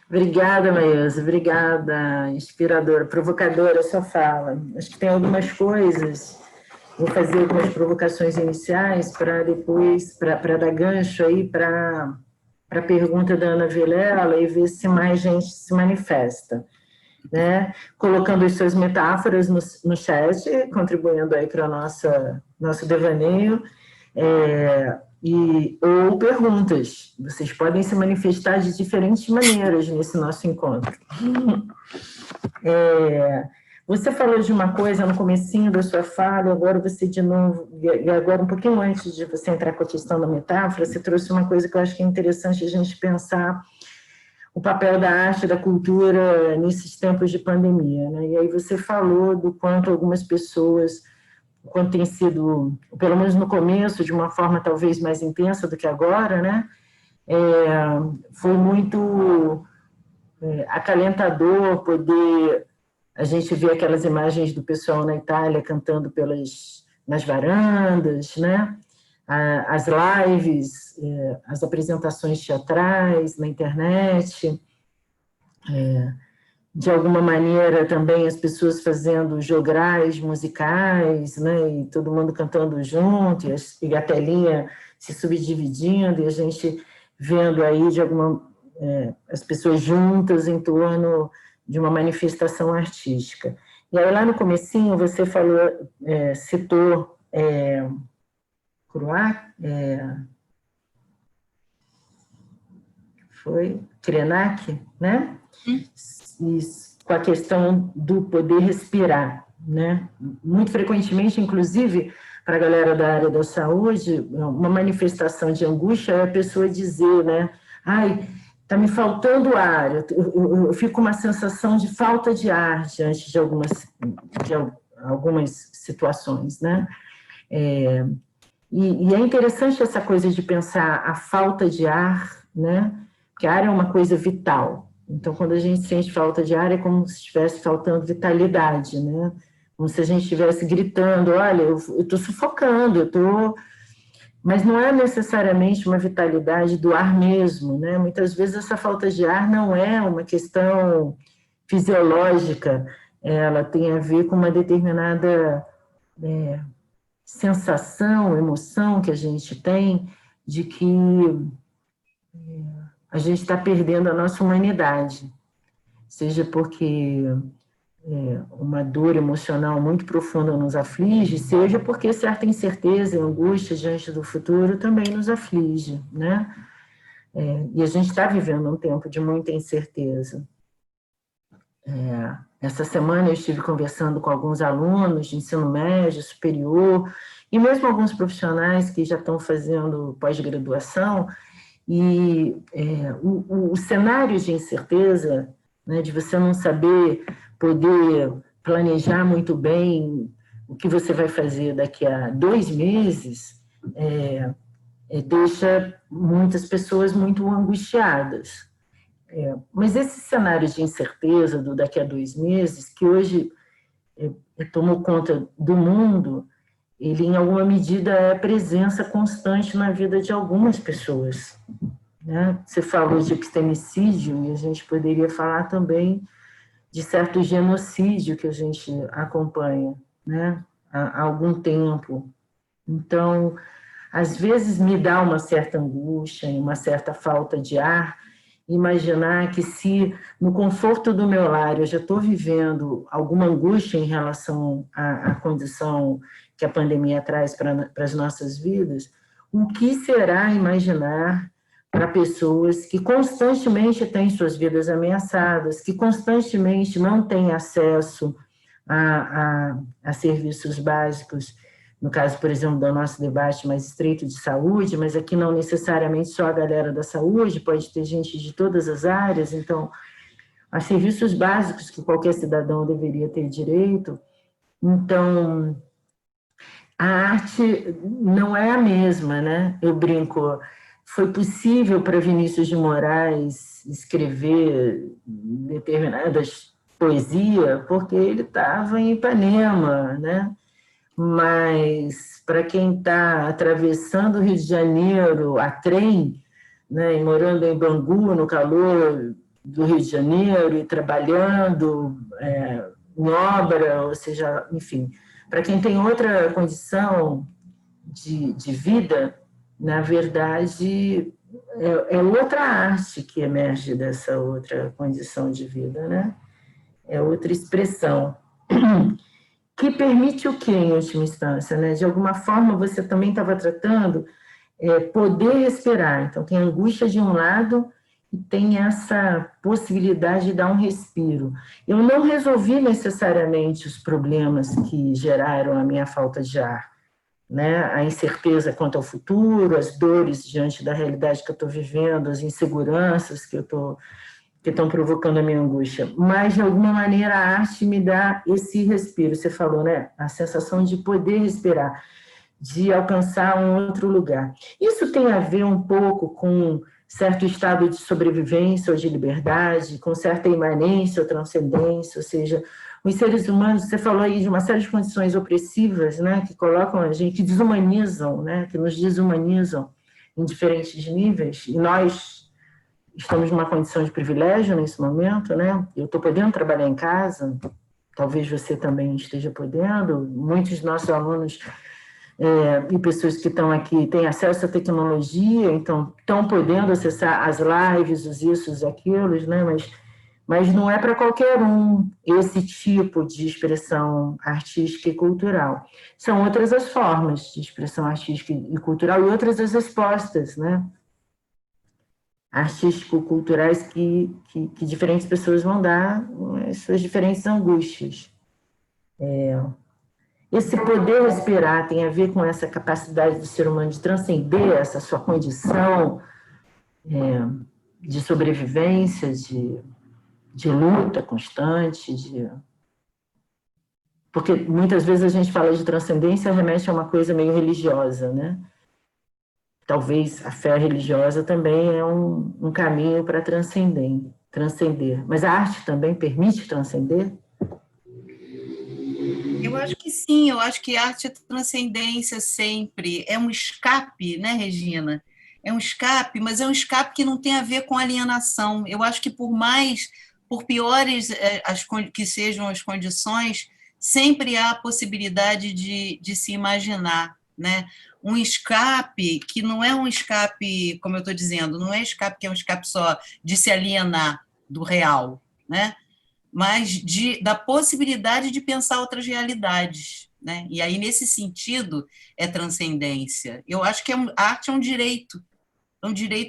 Obrigada, Maísa, obrigada, inspiradora, provocadora essa fala. Acho que tem algumas coisas, vou fazer algumas provocações iniciais para depois, para dar gancho aí para a pergunta da Ana Vilela e ver se mais gente se manifesta, né? Colocando as suas metáforas no chat, contribuindo aí para o nosso devaneio, ou perguntas. Vocês podem se manifestar de diferentes maneiras nesse nosso encontro. Você falou de uma coisa no comecinho da sua fala, agora você de novo, e agora um pouquinho antes de você entrar com a questão da metáfora, você trouxe uma coisa que eu acho que é interessante a gente pensar o papel da arte e da cultura nesses tempos de pandemia, né? E aí você falou do quanto algumas pessoas, quanto tem sido, pelo menos no começo, de uma forma talvez mais intensa do que agora, né? Foi muito acalentador poder a gente ver aquelas imagens do pessoal na Itália cantando nas varandas, né? As lives, as apresentações teatrais na internet, de alguma maneira também as pessoas fazendo jograis musicais, né? E todo mundo cantando junto, e a telinha se subdividindo, e a gente vendo aí as pessoas juntas em torno de uma manifestação artística. E aí lá no comecinho você falou, citou Cruac, foi Krenak, né? Isso, com a questão do poder respirar, né? Muito frequentemente, inclusive, para a galera da área da saúde, uma manifestação de angústia é a pessoa dizer, né? Ai, está me faltando ar, eu fico com uma sensação de falta de ar diante de algumas situações, né? E é interessante essa coisa de pensar a falta de ar, né? Porque ar é uma coisa vital. Então, quando a gente sente falta de ar, é como se estivesse faltando vitalidade, né? Como se a gente estivesse gritando, olha, eu estou sufocando, Mas não é necessariamente uma vitalidade do ar mesmo, né? Muitas vezes essa falta de ar não é uma questão fisiológica, ela tem a ver com uma determinada sensação, emoção que a gente tem de que a gente está perdendo a nossa humanidade, seja porque uma dor emocional muito profunda nos aflige, seja porque certa incerteza e angústia diante do futuro também nos aflige, né? E a gente está vivendo um tempo de muita incerteza. Essa semana eu estive conversando com alguns alunos de ensino médio, superior, e mesmo alguns profissionais que já estão fazendo pós-graduação, e o cenário de incerteza, né, de você não saber poder planejar muito bem o que você vai fazer daqui a 2 meses, deixa muitas pessoas muito angustiadas. Mas esse cenário de incerteza do daqui a 2 meses, que hoje tomou conta do mundo, ele, em alguma medida, é presença constante na vida de algumas pessoas, né? Você falou de epistemicídio, e a gente poderia falar também de certo genocídio que a gente acompanha, né, há algum tempo. Então, às vezes me dá uma certa angústia, uma certa falta de ar, imaginar que se no conforto do meu lar eu já estou vivendo alguma angústia em relação à condição que a pandemia traz para as nossas vidas, o que será imaginar para pessoas que constantemente têm suas vidas ameaçadas, que constantemente não têm acesso a serviços básicos, no caso, por exemplo, do nosso debate mais estreito de saúde, mas aqui não necessariamente só a galera da saúde, pode ter gente de todas as áreas, então, há serviços básicos que qualquer cidadão deveria ter direito. Então, a arte não é a mesma, né? Eu brinco, foi possível para Vinícius de Moraes escrever determinadas poesia porque ele estava em Ipanema, né? Mas para quem está atravessando o Rio de Janeiro a trem, né, e morando em Bangu, no calor do Rio de Janeiro, e trabalhando em obra, ou seja, enfim, para quem tem outra condição de vida, na verdade, é outra arte que emerge dessa outra condição de vida, né? É outra expressão. Que permite o quê, em última instância? Né? De alguma forma, você também estava tratando poder respirar. Então, tem angústia de um lado e tem essa possibilidade de dar um respiro. Eu não resolvi necessariamente os problemas que geraram a minha falta de ar, né? A incerteza quanto ao futuro, as dores diante da realidade que eu estou vivendo, as inseguranças que estão provocando a minha angústia, mas de alguma maneira a arte me dá esse respiro, você falou, né? A sensação de poder respirar, de alcançar um outro lugar. Isso tem a ver um pouco com certo estado de sobrevivência ou de liberdade, com certa imanência ou transcendência, ou seja, os seres humanos, você falou aí de uma série de condições opressivas, né, que colocam a gente, que desumanizam, né, que nos desumanizam em diferentes níveis, e nós estamos numa condição de privilégio nesse momento, né? Eu estou podendo trabalhar em casa, talvez você também esteja podendo, muitos dos nossos alunos e pessoas que estão aqui têm acesso à tecnologia, então estão podendo acessar as lives, os isso, os aqueles, né? Mas não é para qualquer um esse tipo de expressão artística e cultural. São outras as formas de expressão artística e cultural e outras as respostas, né? Artístico-culturais que diferentes pessoas vão dar as suas diferentes angústias. Esse poder respirar tem a ver com essa capacidade do ser humano de transcender essa sua condição de sobrevivência, de luta constante, porque muitas vezes a gente fala de transcendência, remete a uma coisa meio religiosa, né? Talvez a fé religiosa também é um caminho para transcender. Mas a arte também permite transcender? Eu acho que sim, eu acho que arte é transcendência sempre. É um escape, né, Regina? É um escape, mas é um escape que não tem a ver com alienação. Eu acho que por piores que sejam as condições, sempre há a possibilidade de se imaginar, né? Um escape que não é um escape, como eu estou dizendo, não é escape que é um escape só de se alienar do real, né? Mas da possibilidade de pensar outras realidades, né? E aí, nesse sentido, é transcendência. Eu acho que a arte é um direito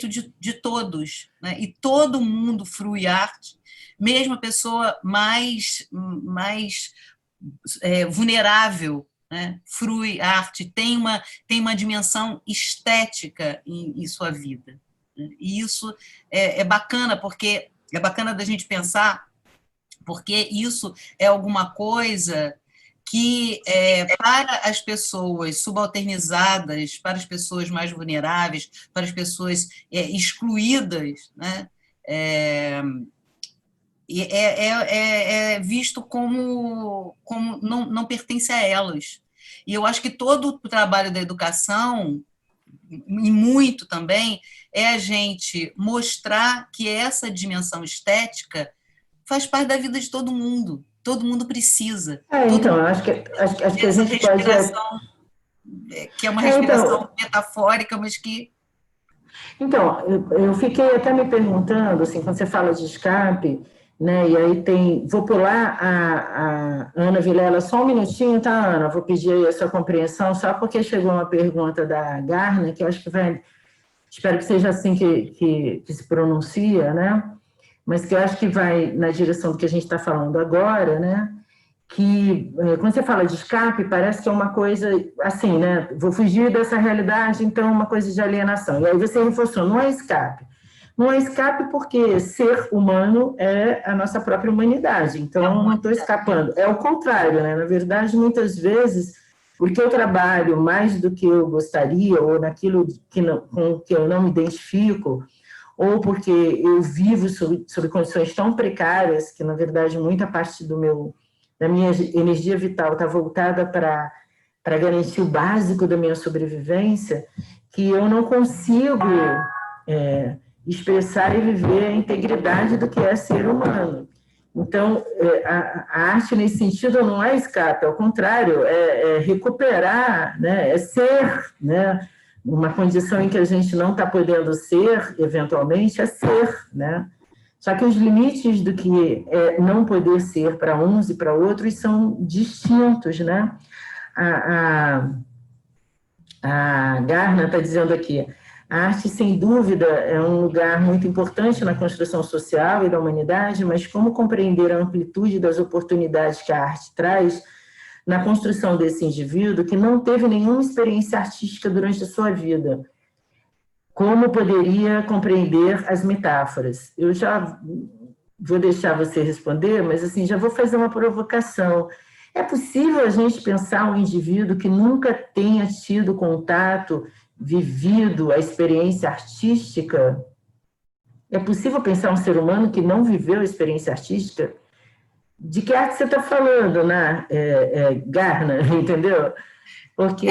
de todos, né? E todo mundo frui arte, mesmo a pessoa mais vulnerável, né? Frui arte, tem uma dimensão estética em sua vida. Né? E isso é bacana, porque é bacana da gente pensar, porque isso é alguma coisa que, para as pessoas subalternizadas, para as pessoas mais vulneráveis, para as pessoas excluídas, né, é visto como não pertence a elas. E eu acho que todo o trabalho da educação, e muito também, é a gente mostrar que essa dimensão estética faz parte da vida de todo mundo precisa. Então, acho que a Essa gente pode... respiração, que é uma respiração metafórica, mas que... Então, eu fiquei até me perguntando, assim, quando você fala de escape, né, e aí vou pular a Ana Vilela só um minutinho, tá, Ana? Vou pedir aí a sua compreensão, só porque chegou uma pergunta da Garna, que eu acho que espero que seja assim que se pronuncia, né? Mas que eu acho que vai na direção do que a gente está falando agora, né? Que quando você fala de escape, parece que é uma coisa assim, né? Vou fugir dessa realidade, então é uma coisa de alienação. E aí você reforçou, não é escape. Não é escape porque ser humano é a nossa própria humanidade, então não estou escapando. É o contrário, né? Na verdade, muitas vezes, porque eu trabalho mais do que eu gostaria, ou naquilo com que eu não me identifico, ou porque eu vivo sob condições tão precárias que, na verdade, muita parte da minha energia vital está voltada para garantir o básico da minha sobrevivência, que eu não consigo expressar e viver a integridade do que é ser humano. Então, a arte, nesse sentido, não é escape, ao contrário, é recuperar, né, é ser, né, uma condição em que a gente não está podendo ser, eventualmente, é ser, né? Só que os limites do que é não poder ser para uns e para outros são distintos, né? A Garna está dizendo aqui, a arte, sem dúvida, é um lugar muito importante na construção social e da humanidade, mas como compreender a amplitude das oportunidades que a arte traz na construção desse indivíduo que não teve nenhuma experiência artística durante a sua vida? Como poderia compreender as metáforas? Eu já vou deixar você responder, mas assim, já vou fazer uma provocação. É possível a gente pensar um indivíduo que nunca tenha tido contato, vivido a experiência artística? É possível pensar um ser humano que não viveu a experiência artística? De que arte você está falando, né, Garna, entendeu? Porque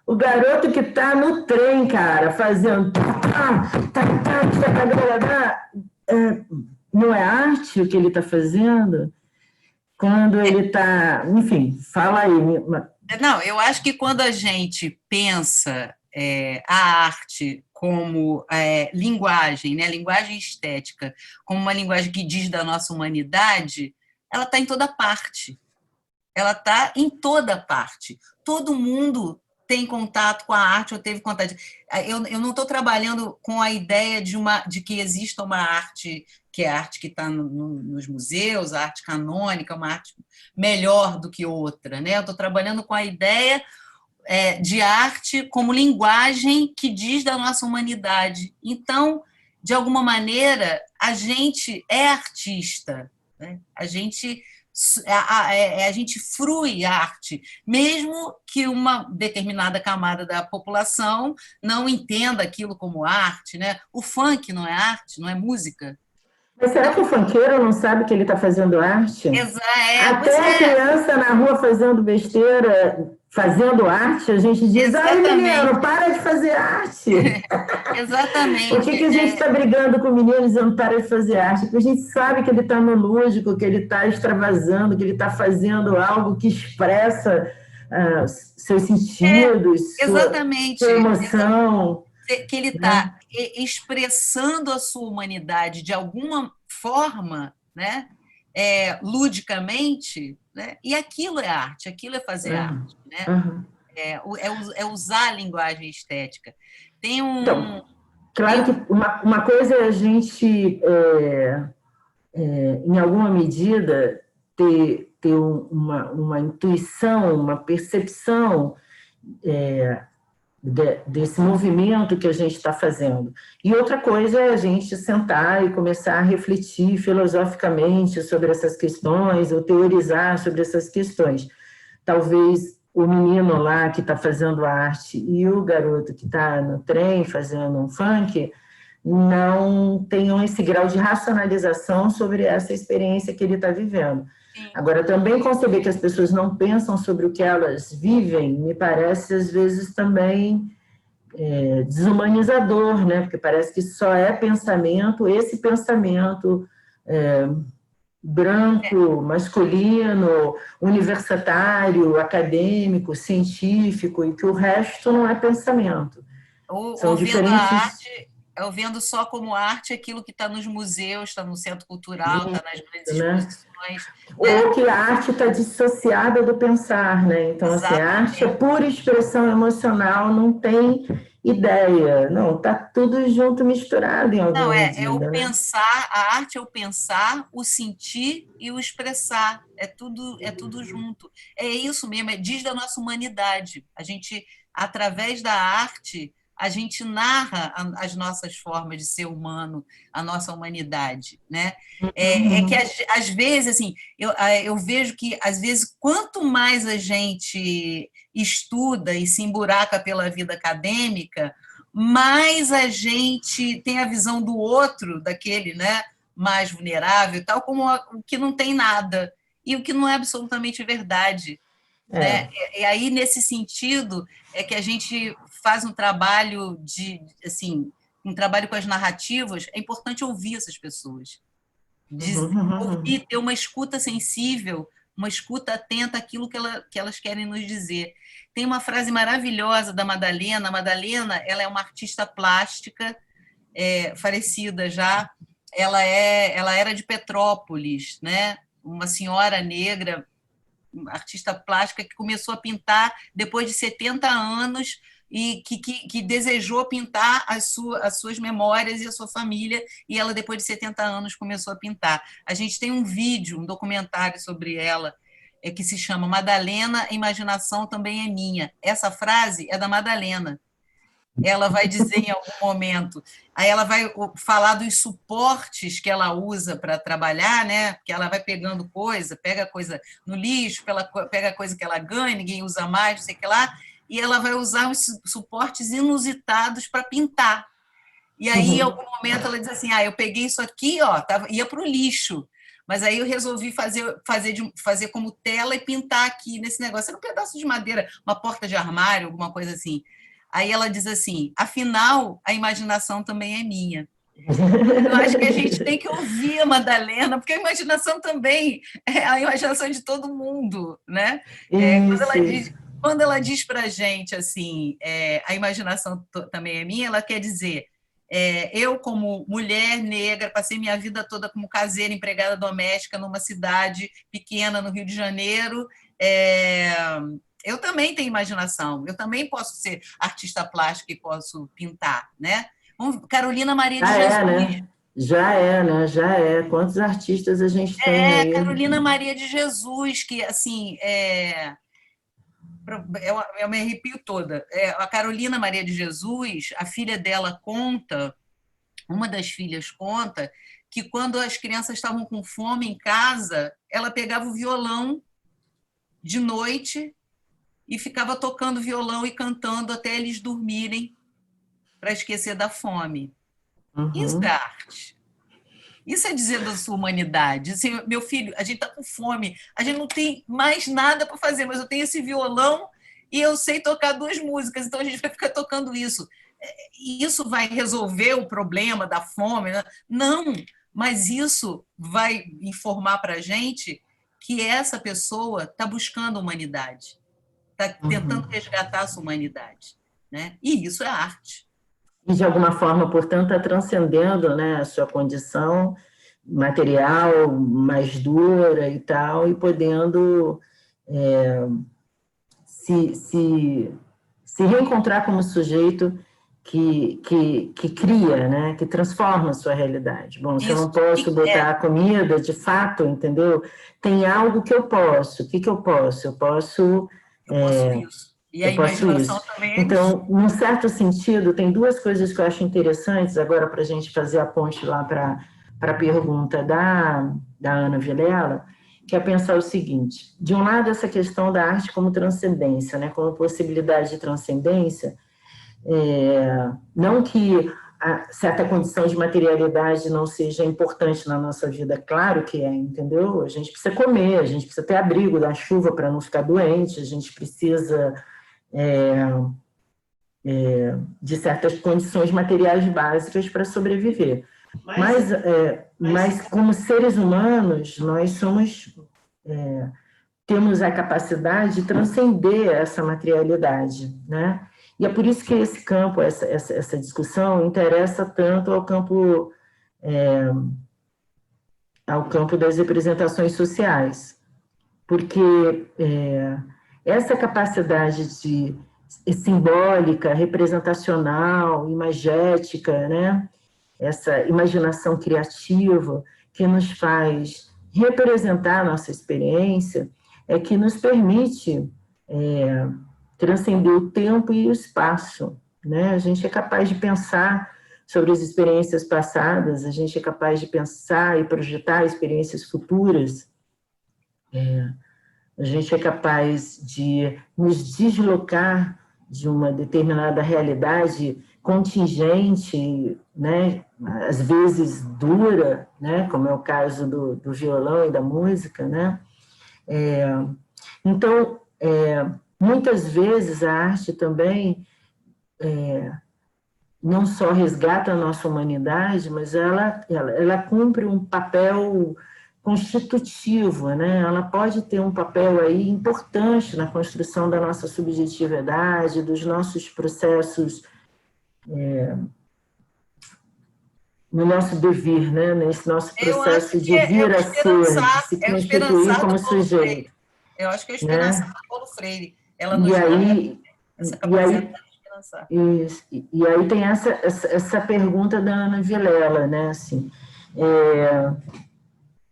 o garoto que está no trem, cara, fazendo... não é arte o que ele está fazendo? Quando ele está... Enfim, fala aí. Não, eu acho que quando a gente pensa a arte como linguagem, né, linguagem estética, como uma linguagem que diz da nossa humanidade, ela está em toda parte. Ela está em toda parte. Todo mundo tem contato com a arte ou teve contato. Eu não estou trabalhando com a ideia de que exista uma arte, que é a arte que está nos museus, a arte canônica, uma arte melhor do que outra, né? Eu estou trabalhando com a ideia de arte como linguagem que diz da nossa humanidade. Então, de alguma maneira, a gente é artista, né? A gente frui arte, mesmo que uma determinada camada da população não entenda aquilo como arte, né? O funk não é arte, não é música. Mas será que o funkeiro não sabe que ele está fazendo arte? Até a criança na rua fazendo besteira, fazendo arte, a gente diz, ai, menino, para de fazer arte. Exatamente. Por que a gente está brigando com o menino dizendo para de fazer arte? Porque a gente sabe que ele está no lúdico, que ele está extravasando, que ele está fazendo algo que expressa seus sentidos, sua emoção. Que ele está expressando a sua humanidade de alguma forma, né? Ludicamente, né? E aquilo é arte, aquilo é fazer arte, né? É usar a linguagem estética. Tem Então, claro que uma coisa é a gente, em alguma medida, ter uma intuição, uma percepção desse movimento que a gente está fazendo. E outra coisa é a gente sentar e começar a refletir filosoficamente sobre essas questões, ou teorizar sobre essas questões. Talvez o menino lá que está fazendo arte e o garoto que está no trem fazendo um funk não tenham esse grau de racionalização sobre essa experiência que ele está vivendo. Sim. Agora, também conceber que as pessoas não pensam sobre o que elas vivem, me parece, às vezes, também desumanizador, né? Porque parece que só é pensamento, esse pensamento branco, masculino, universitário, acadêmico, científico, e que o resto não é pensamento. Ou vendo a arte, ou vendo só como arte aquilo que está nos museus, está no centro cultural, está nas grandes exposições. Ou que a arte está dissociada do pensar, né? Então, assim, a arte é pura expressão emocional, não tem ideia. Não, está tudo junto, misturado em alguma medida. É o pensar, a arte é o pensar, o sentir e o expressar. É tudo junto. É isso mesmo, diz da nossa humanidade. A gente, através da arte, a gente narra as nossas formas de ser humano, a nossa humanidade, né? É que às vezes, assim, eu vejo que às vezes quanto mais a gente estuda e se emburaca pela vida acadêmica, mais a gente tem a visão do outro, daquele, né, mais vulnerável, tal como o que não tem nada e o que não é absolutamente verdade. Né? E aí, nesse sentido, é que a gente faz um trabalho um trabalho com as narrativas. É importante ouvir essas pessoas, ouvir, ter uma escuta sensível, uma escuta atenta àquilo que elas querem nos dizer. Tem uma frase maravilhosa da Madalena. A Madalena, ela é uma artista plástica, falecida já. Ela era de Petrópolis, né? Uma senhora negra, artista plástica, que começou a pintar depois de 70 anos e que desejou pintar as suas memórias e a sua família, e ela, depois de 70 anos, começou a pintar. A gente tem um vídeo, um documentário sobre ela, que se chama Madalena, a imaginação também é minha. Essa frase é da Madalena. Ela vai dizer em algum momento, aí ela vai falar dos suportes que ela usa para trabalhar, né? Porque ela vai pegando coisa, pega coisa no lixo, pega coisa que ela ganha, ninguém usa mais, não sei o que lá, e ela vai usar os suportes inusitados para pintar. E aí, em algum momento, ela diz assim: eu peguei isso aqui, ia para o lixo, mas aí eu resolvi fazer como tela e pintar aqui nesse negócio. Era um pedaço de madeira, uma porta de armário, alguma coisa assim. Aí ela diz assim: afinal, a imaginação também é minha. Eu acho que a gente tem que ouvir a Madalena, porque a imaginação também é a imaginação de todo mundo, né? Quando ela diz para a gente assim, a imaginação também é minha, ela quer dizer, eu, como mulher negra, passei minha vida toda como caseira, empregada doméstica numa cidade pequena no Rio de Janeiro. Eu também tenho imaginação, eu também posso ser artista plástica e posso pintar, né? Carolina Maria de Jesus. Né? Já é. Quantos artistas a gente tem aí? Carolina Maria de Jesus, que, assim, eu me arrepio toda. A Carolina Maria de Jesus, a filha dela conta, uma das filhas conta, que quando as crianças estavam com fome em casa, ela pegava o violão de noite e ficava tocando violão e cantando até eles dormirem para esquecer da fome. Isso é arte. Isso é dizer da sua humanidade. Assim, meu filho, a gente está com fome, a gente não tem mais nada para fazer, mas eu tenho esse violão e eu sei tocar 2 músicas, então a gente vai ficar tocando isso. Isso vai resolver o problema da fome? Né? Não, mas isso vai informar para a gente que essa pessoa está buscando a humanidade, está tentando resgatar a sua humanidade. Né? E isso é arte. E, de alguma forma, portanto, está transcendendo, né, a sua condição material mais dura e tal, e podendo se reencontrar como sujeito que cria, né, que transforma a sua realidade. Bom, se eu não posso botar a comida, de fato, entendeu? Tem algo que eu posso. O que eu posso? Eu posso isso. E a imaginação também é então, num certo sentido, tem 2 coisas que eu acho interessantes, agora para a gente fazer a ponte lá para a pergunta da Ana Vilela, que é pensar o seguinte: de um lado, essa questão da arte como transcendência, né, como possibilidade de transcendência, não que certa condição de materialidade não seja importante na nossa vida, claro que é, entendeu? A gente precisa comer, a gente precisa ter abrigo da chuva para não ficar doente, a gente precisa de certas condições materiais básicas para sobreviver. Mas como seres humanos, nós temos a capacidade de transcender essa materialidade, né? E é por isso que esse campo, essa discussão, interessa tanto ao campo das representações sociais, porque essa capacidade simbólica, representacional, imagética, né? Essa imaginação criativa que nos faz representar a nossa experiência, é que nos permite transcender o tempo e o espaço, né? A gente é capaz de pensar sobre as experiências passadas, a gente é capaz de pensar e projetar experiências futuras, a gente é capaz de nos deslocar de uma determinada realidade contingente, né? Às vezes dura, né? Como é o caso do violão e da música, né? Então, muitas vezes a arte também não só resgata a nossa humanidade, mas ela cumpre um papel constitutivo, né? Ela pode ter um papel aí importante na construção da nossa subjetividade, dos nossos processos, no nosso devir, né? Nesse nosso processo de vir a ser, de se constituir como sujeito. Eu acho que é a esperança do Paulo Freire. Ela nos E dá aí, essa capacidade de esperançar. E aí tem essa pergunta da Ana Vilela, né? Assim,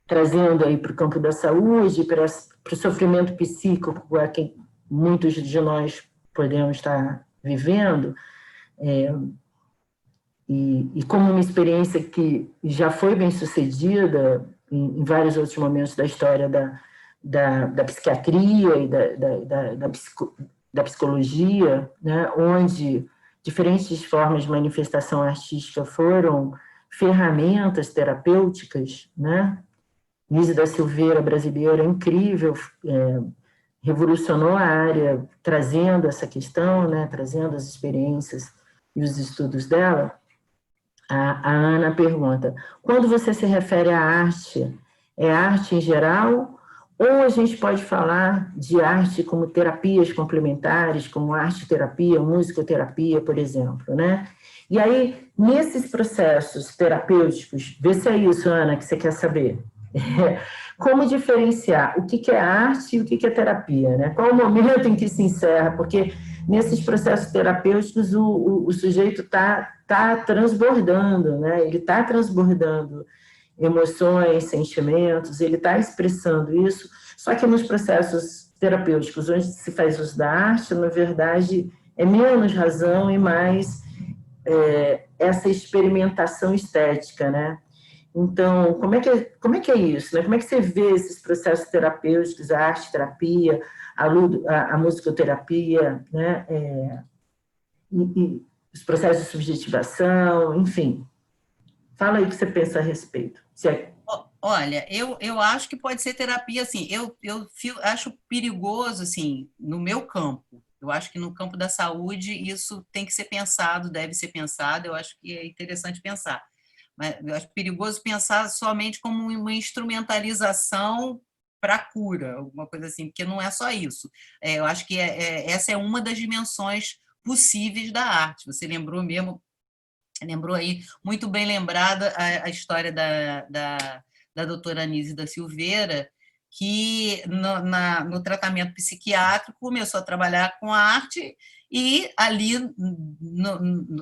trazendo aí para o campo da saúde, para o sofrimento psíquico a quem muitos de nós podemos estar vivendo, e como uma experiência que já foi bem sucedida em vários outros momentos da história da psiquiatria e da psicologia, né, onde diferentes formas de manifestação artística foram ferramentas terapêuticas, né? Nise da Silveira, brasileira, incrível, revolucionou a área, trazendo essa questão, né, trazendo as experiências e os estudos dela. A Ana pergunta, quando você se refere à arte, é arte em geral, ou a gente pode falar de arte como terapias complementares, como arte-terapia, musicoterapia, por exemplo, né? E aí, nesses processos terapêuticos, vê se é isso, Ana, que você quer saber. Como diferenciar o que é arte e o que é terapia, né? Qual o momento em que se encerra? Porque nesses processos terapêuticos o sujeito está transbordando, né? Ele está transbordando emoções, sentimentos, ele está expressando isso, só que nos processos terapêuticos, onde se faz uso da arte, na verdade, é menos razão e mais essa experimentação estética, né? Então, como é que é isso, né? Como é que você vê esses processos terapêuticos, a arte-terapia, a musicoterapia, né? E os processos de subjetivação, enfim. Fala aí o que você pensa a respeito. Olha, eu acho que pode ser terapia, assim, eu acho perigoso, assim, no meu campo. Eu acho que no campo da saúde isso tem que ser pensado, deve ser pensado, eu acho que é interessante pensar. Mas eu acho perigoso pensar somente como uma instrumentalização para a cura, alguma coisa assim, porque não é só isso. Eu acho que essa é uma das dimensões possíveis da arte. Você lembrou aí, muito bem lembrada a história da doutora Nise da Silveira, que no tratamento psiquiátrico começou a trabalhar com a arte e ali,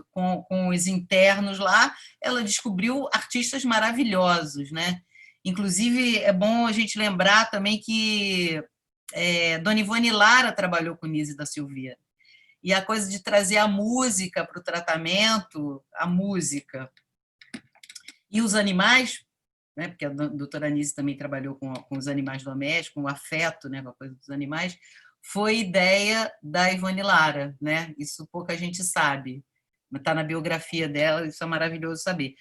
com os internos lá, ela descobriu artistas maravilhosos, né? Inclusive, é bom a gente lembrar também que Dona Ivone Lara trabalhou com Nise da Silveira. E a coisa de trazer a música para o tratamento, a música e os animais, né, porque a doutora Anise também trabalhou com os animais domésticos, com o afeto, né, com a coisa dos animais, foi ideia da Ivone Lara, né? Isso pouca gente sabe. está na biografia dela, isso é maravilhoso saber.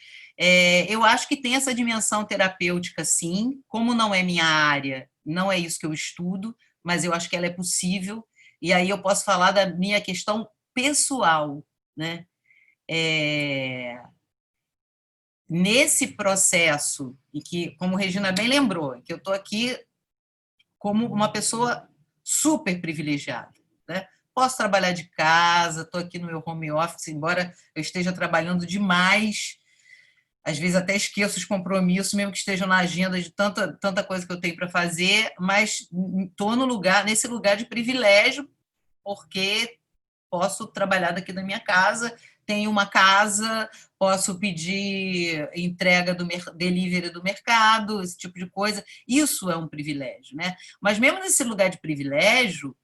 Eu acho que tem essa dimensão terapêutica, sim, como não é minha área, não é isso que eu estudo, mas eu acho que ela é possível, e aí eu posso falar da minha questão pessoal, né? Nesse processo, e que, como Regina bem lembrou, que eu estou aqui como uma pessoa super privilegiada, né? Posso trabalhar de casa, estou aqui no meu home office, embora eu esteja trabalhando demais, às vezes até esqueço os compromissos, mesmo que estejam na agenda de tanta coisa que eu tenho para fazer, mas estou nesse lugar de privilégio, porque posso trabalhar daqui da minha casa, tenho uma casa, posso pedir entrega delivery do mercado, esse tipo de coisa. Isso é um privilégio, né? Mas mesmo nesse lugar de privilégio,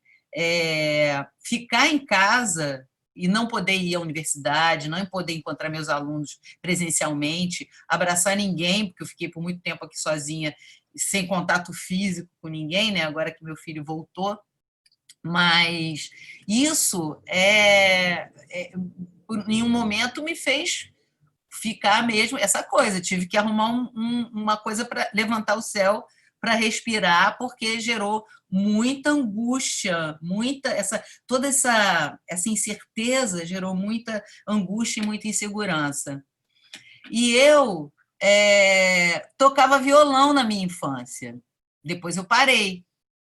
ficar em casa e não poder ir à universidade, não poder encontrar meus alunos presencialmente, abraçar ninguém, porque eu fiquei por muito tempo aqui sozinha, sem contato físico com ninguém, né? Agora que meu filho voltou. Mas isso em um momento me fez ficar mesmo essa coisa, tive que arrumar uma coisa para levantar o céu para respirar, porque gerou muita angústia, toda essa incerteza gerou muita angústia e muita insegurança. E eu tocava violão na minha infância, depois eu parei,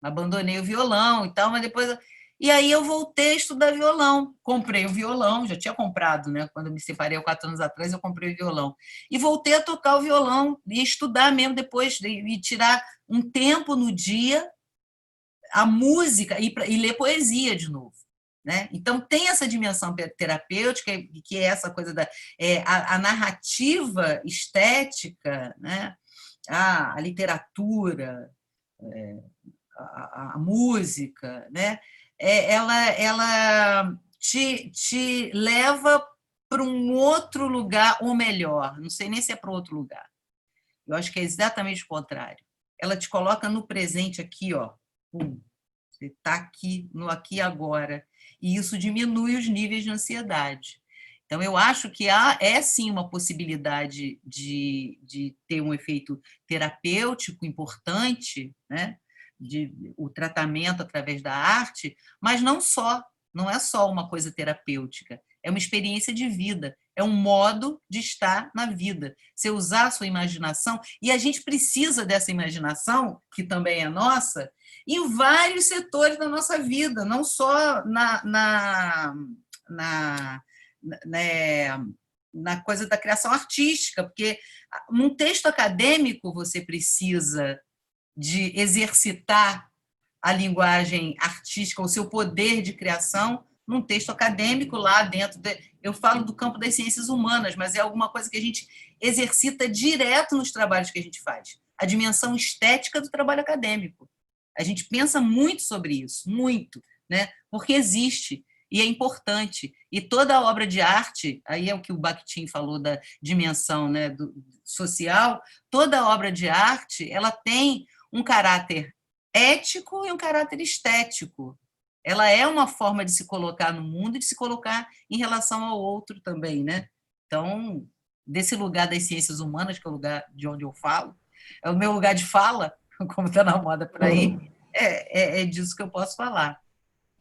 abandonei o violão e tal, mas depois... E aí eu voltei a estudar violão, comprei o violão, já tinha comprado, né? Quando eu me separei há 4 anos atrás, eu comprei o violão. E voltei a tocar o violão e estudar mesmo depois, e tirar um tempo no dia, a música, e ler poesia de novo. Né? Então, tem essa dimensão terapêutica, que é essa coisa a narrativa estética, né? A literatura, a música, né? Ela te leva para um outro lugar, ou melhor, não sei nem se é para outro lugar. Eu acho que é exatamente o contrário. Ela te coloca no presente aqui, ó. Pum, você está aqui, no aqui e agora. E isso diminui os níveis de ansiedade. Então, eu acho que sim uma possibilidade de ter um efeito terapêutico importante, né? O tratamento através da arte, mas não é só uma coisa terapêutica, é uma experiência de vida, é um modo de estar na vida. Você usar a sua imaginação, e a gente precisa dessa imaginação, que também é nossa, em vários setores da nossa vida, não só na coisa da criação artística, porque num texto acadêmico você precisa de exercitar a linguagem artística, o seu poder de criação, num texto acadêmico lá dentro. Eu falo do campo das ciências humanas, mas é alguma coisa que a gente exercita direto nos trabalhos que a gente faz. A dimensão estética do trabalho acadêmico. A gente pensa muito sobre isso, muito, né? Porque existe e é importante. E toda obra de arte, aí é o que o Bakhtin falou da dimensão, né, social, toda obra de arte ela tem um caráter ético e um caráter estético. Ela é uma forma de se colocar no mundo e de se colocar em relação ao outro também, né? Então, desse lugar das ciências humanas, que é o lugar de onde eu falo, é o meu lugar de fala, como está na moda por aí, é disso que eu posso falar.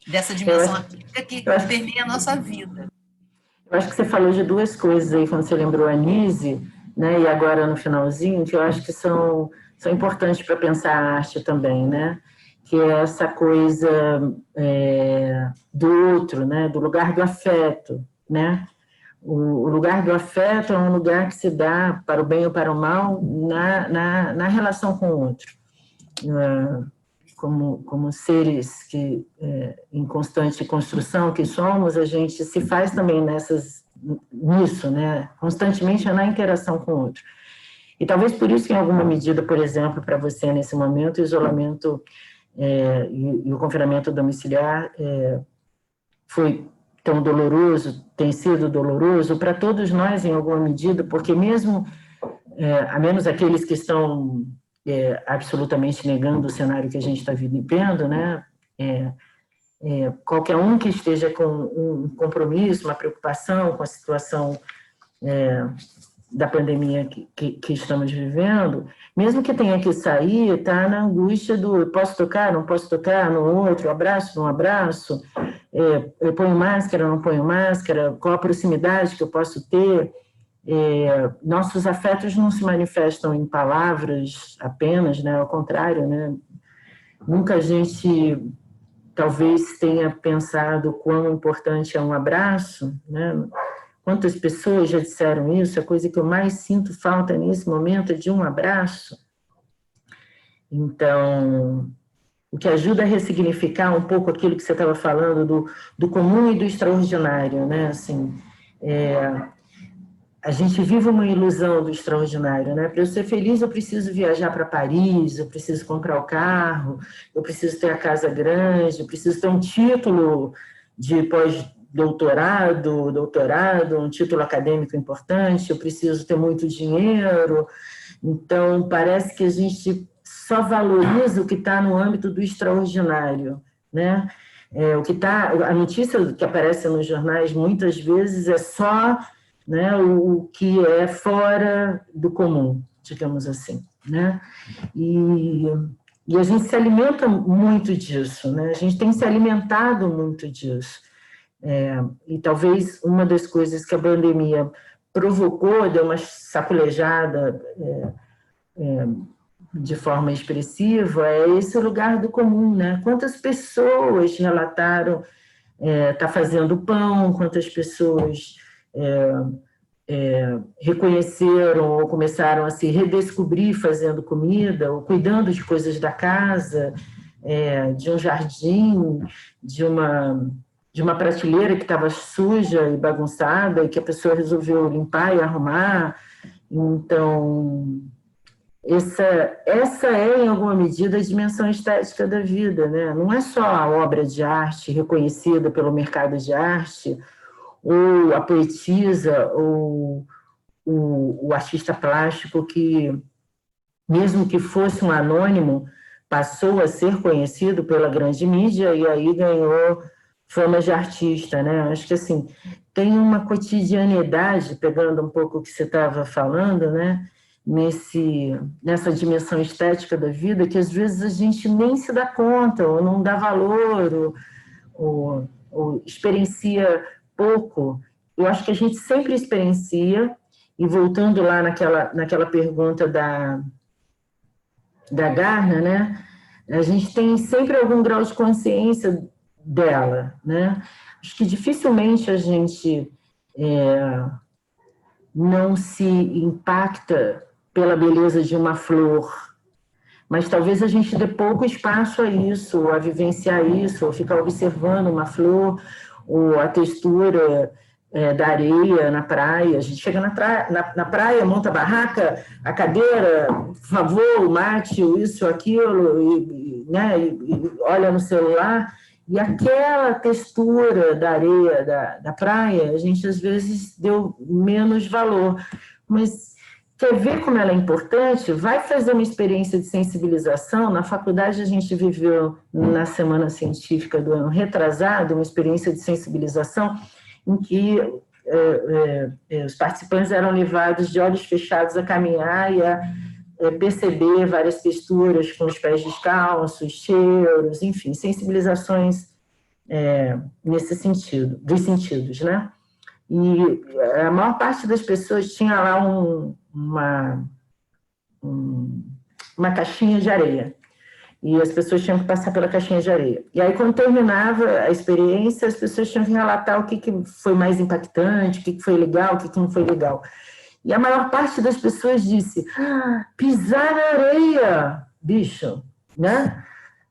Dessa dimensão artística que permeia a nossa vida. Eu acho que você falou de 2 coisas aí, quando você lembrou a Nise, né, e agora no finalzinho, que eu acho que são importantes para pensar a arte também, né? Que é essa coisa do outro, né? Do lugar do afeto, né? O lugar do afeto é um lugar que se dá, para o bem ou para o mal, na relação com o outro. Como seres que, em constante construção que somos, a gente se faz também nisso, né? Constantemente na interação com o outro. E talvez por isso que, em alguma medida, por exemplo, para você, nesse momento, o isolamento e o confinamento domiciliar foi tão doloroso, tem sido doloroso para todos nós, em alguma medida, porque mesmo, a menos aqueles que estão absolutamente negando o cenário que a gente está vivendo, né? qualquer um que esteja com um compromisso, uma preocupação com a situação da pandemia que estamos vivendo, mesmo que tenha que sair, está na angústia do posso tocar, não posso tocar, no outro, abraço, não abraço, eu ponho máscara, não ponho máscara, qual a proximidade que eu posso ter. Nossos afetos não se manifestam em palavras apenas, né? Ao contrário, né? Nunca a gente talvez tenha pensado quão importante é um abraço, né? Quantas pessoas já disseram isso? A coisa que eu mais sinto falta nesse momento é de um abraço. Então, o que ajuda a ressignificar um pouco aquilo que você estava falando do comum e do extraordinário, né? Assim, a gente vive uma ilusão do extraordinário, né? Para eu ser feliz, eu preciso viajar para Paris, eu preciso comprar o carro, eu preciso ter a casa grande, eu preciso ter um título de pós-doutorado, doutorado, um título acadêmico importante, eu preciso ter muito dinheiro. Então, parece que a gente só valoriza o que está no âmbito do extraordinário, né? A notícia que aparece nos jornais muitas vezes é só, né, o que é fora do comum, digamos assim, né? E a gente se alimenta muito disso, né? A gente tem se alimentado muito disso. E talvez uma das coisas que a pandemia provocou, deu uma sacolejada de forma expressiva, é esse lugar do comum, né? Quantas pessoas relataram tá fazendo pão, quantas pessoas reconheceram ou começaram a se redescobrir fazendo comida, ou cuidando de coisas da casa, de um jardim, de uma prateleira que estava suja e bagunçada, e que a pessoa resolveu limpar e arrumar. Então, essa é, em alguma medida, a dimensão estética da vida, né? Não é só a obra de arte reconhecida pelo mercado de arte, ou a poetisa, ou o artista plástico que, mesmo que fosse um anônimo, passou a ser conhecido pela grande mídia e aí ganhou fama de artista, né? Acho que, assim, tem uma cotidianidade, pegando um pouco o que você estava falando, né? Nessa dimensão estética da vida, que às vezes a gente nem se dá conta, ou não dá valor, ou experiencia pouco. Eu acho que a gente sempre experiencia, e voltando lá naquela pergunta da Garner, né? A gente tem sempre algum grau de consciência dela, né? Acho que dificilmente a gente não se impacta pela beleza de uma flor, mas talvez a gente dê pouco espaço a isso, ou a vivenciar isso, ou ficar observando uma flor, ou a textura da areia na praia. A gente chega na praia, monta a barraca, a cadeira, por favor, o mate, isso, aquilo, né, e olha no celular, e aquela textura da areia da praia, a gente às vezes deu menos valor, mas quer ver como ela é importante? Vai fazer uma experiência de sensibilização. Na faculdade a gente viveu, na Semana Científica do ano retrasado, uma experiência de sensibilização em que os participantes eram levados de olhos fechados a caminhar e a perceber várias texturas com os pés descalços, cheiros, enfim, sensibilizações nesse sentido, dos sentidos, né? E a maior parte das pessoas tinha lá uma caixinha de areia, e as pessoas tinham que passar pela caixinha de areia. E aí, quando terminava a experiência, as pessoas tinham que relatar o que foi mais impactante, o que foi legal, o que não foi legal. E a maior parte das pessoas disse, pisar na areia, bicho, né?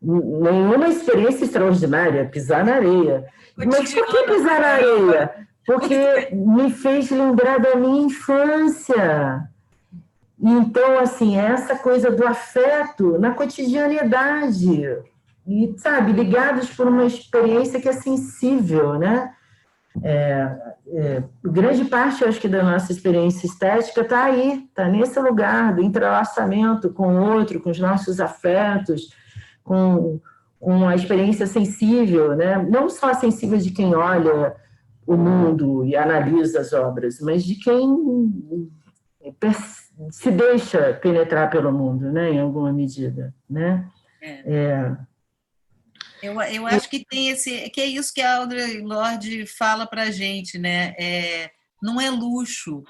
Nenhuma experiência extraordinária, pisar na areia. Mas por que pisar na areia? Porque me fez lembrar da minha infância. Então, assim, essa coisa do afeto na cotidianidade. E, sabe, ligados por uma experiência que é sensível, né? Grande parte, acho que, da nossa experiência estética está aí, está nesse lugar do entrelaçamento com o outro, com os nossos afetos, com uma experiência sensível, né? Não só sensível de quem olha o mundo e analisa as obras, mas de quem se deixa penetrar pelo mundo, né? Em alguma medida, né? Eu acho que tem que é isso que a Audre Lorde fala para a gente, né? Não é luxo,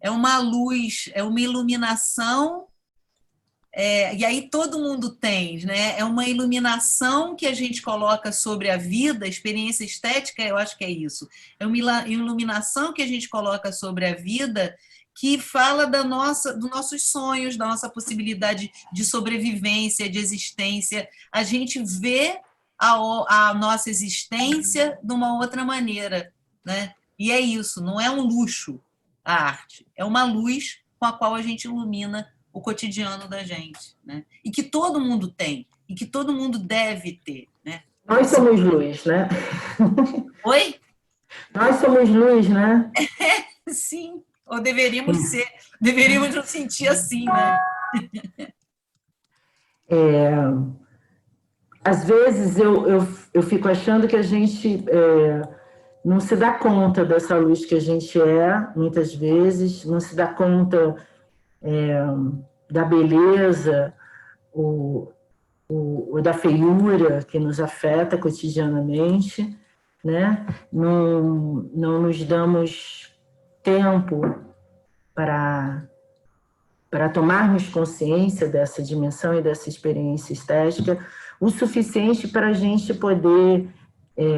é uma luz, é uma iluminação, e aí todo mundo tem, né? É uma iluminação que a gente coloca sobre a vida, a experiência estética, eu acho que é isso. É uma iluminação que a gente coloca sobre a vida que fala dos nossos sonhos, da nossa possibilidade de sobrevivência, de existência. A gente vê a nossa existência de uma outra maneira, né? E é isso, não é um luxo a arte, é uma luz com a qual a gente ilumina o cotidiano da gente, né? E que todo mundo tem, e que todo mundo deve ter, né? Nós somos luz, né? Oi? Nós somos luz, né? Sim, ou deveríamos nos sentir assim, né? Às vezes eu fico achando que a gente não se dá conta dessa luz que a gente muitas vezes, não se dá conta da beleza ou da feiura que nos afeta cotidianamente, né? Não nos damos tempo para tomarmos consciência dessa dimensão e dessa experiência estética, o suficiente para a gente poder,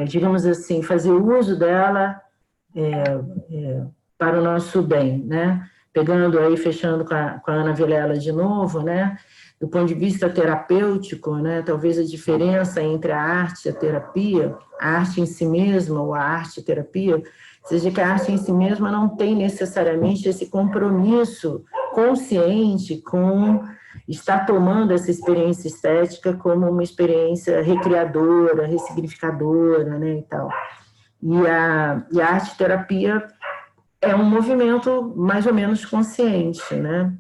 digamos assim, fazer uso dela para o nosso bem, né? Pegando aí, fechando com a Ana Vilela de novo, né? Do ponto de vista terapêutico, né? Talvez a diferença entre a arte e a terapia, a arte em si mesma ou a arte-terapia, seja que a arte em si mesma não tem necessariamente esse compromisso consciente com estar tomando essa experiência estética como uma experiência recriadora, ressignificadora, né, e tal. E a arte-terapia é um movimento mais ou menos consciente, né,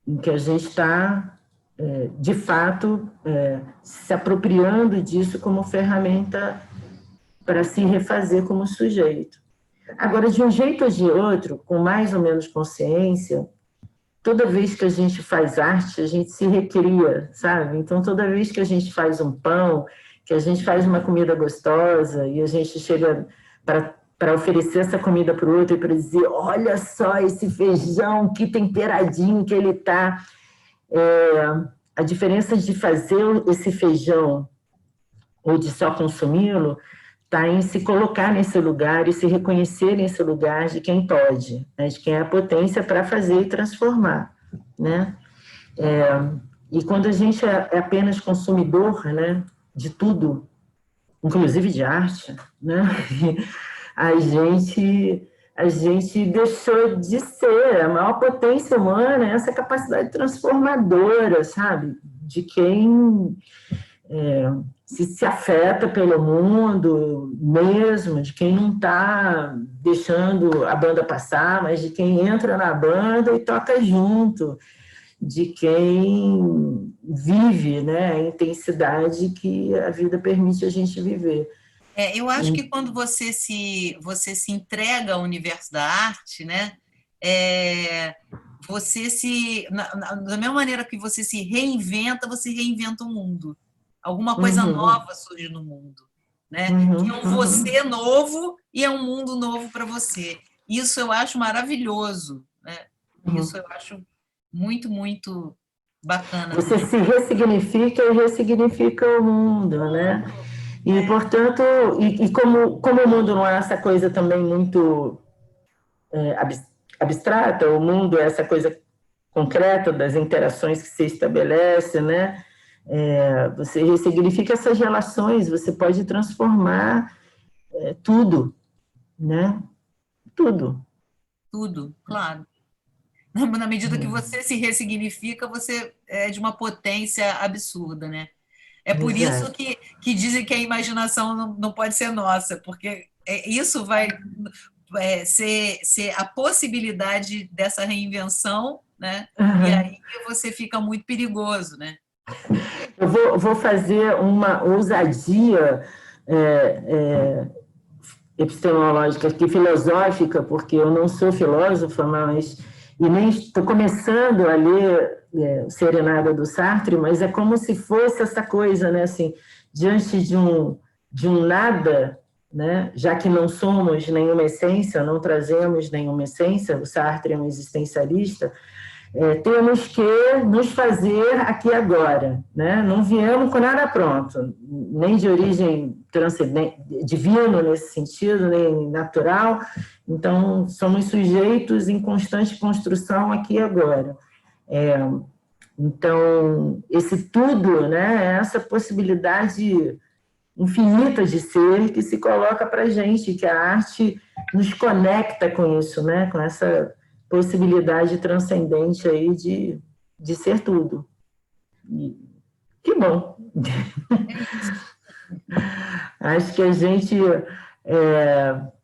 em que a gente está, de fato, se apropriando disso como ferramenta para se refazer como sujeito. Agora, de um jeito ou de outro, com mais ou menos consciência, toda vez que a gente faz arte, a gente se recria, sabe? Então, toda vez que a gente faz um pão, que a gente faz uma comida gostosa e a gente chega para oferecer essa comida para o outro e para dizer, olha só esse feijão, que temperadinho que ele está. A diferença de fazer esse feijão ou de só consumi-lo está em se colocar nesse lugar e se reconhecer nesse lugar de quem pode, né? De quem é a potência para fazer e transformar, né? E quando a gente é apenas consumidor, né, de tudo, inclusive de arte, né, a gente deixou de ser a maior potência humana, essa capacidade transformadora, sabe, de quem se afeta pelo mundo mesmo, de quem não está deixando a banda passar, mas de quem entra na banda e toca junto, de quem vive, né, a intensidade que a vida permite a gente viver. Eu acho que quando você se entrega ao universo da arte, né, da mesma maneira que você se reinventa, você reinventa o mundo. Alguma coisa nova surge no mundo, né? Que é um você novo e é um mundo novo para você. Isso eu acho maravilhoso, né? Isso eu acho muito, muito bacana. Você se ressignifica e ressignifica o mundo, né? E, portanto, como o mundo não é essa coisa também muito abstrata, o mundo é essa coisa concreta das interações que se estabelece, né? Você ressignifica essas relações, você pode transformar tudo, né? Tudo. Tudo, claro. Na medida que você se ressignifica, você é de uma potência absurda, né? É por isso que dizem que a imaginação não pode ser nossa, porque isso vai ser a possibilidade dessa reinvenção, né? E aí você fica muito perigoso, né? Vou fazer uma ousadia epistemológica, aqui, filosófica, porque eu não sou filósofa, mas e nem estou começando a ler Serenada do Sartre, mas é como se fosse essa coisa, né, assim, diante de um nada, né, já que não somos nenhuma essência, não trazemos nenhuma essência, o Sartre é um existencialista, temos que nos fazer aqui agora, né? Não viemos com nada pronto, nem de origem transcendente, divino nesse sentido, nem natural, então somos sujeitos em constante construção aqui e agora. Então, esse tudo, né, é essa possibilidade infinita de ser que se coloca para a gente, que a arte nos conecta com isso, né, com essa possibilidade transcendente aí de ser tudo. E, que bom! Acho que a gente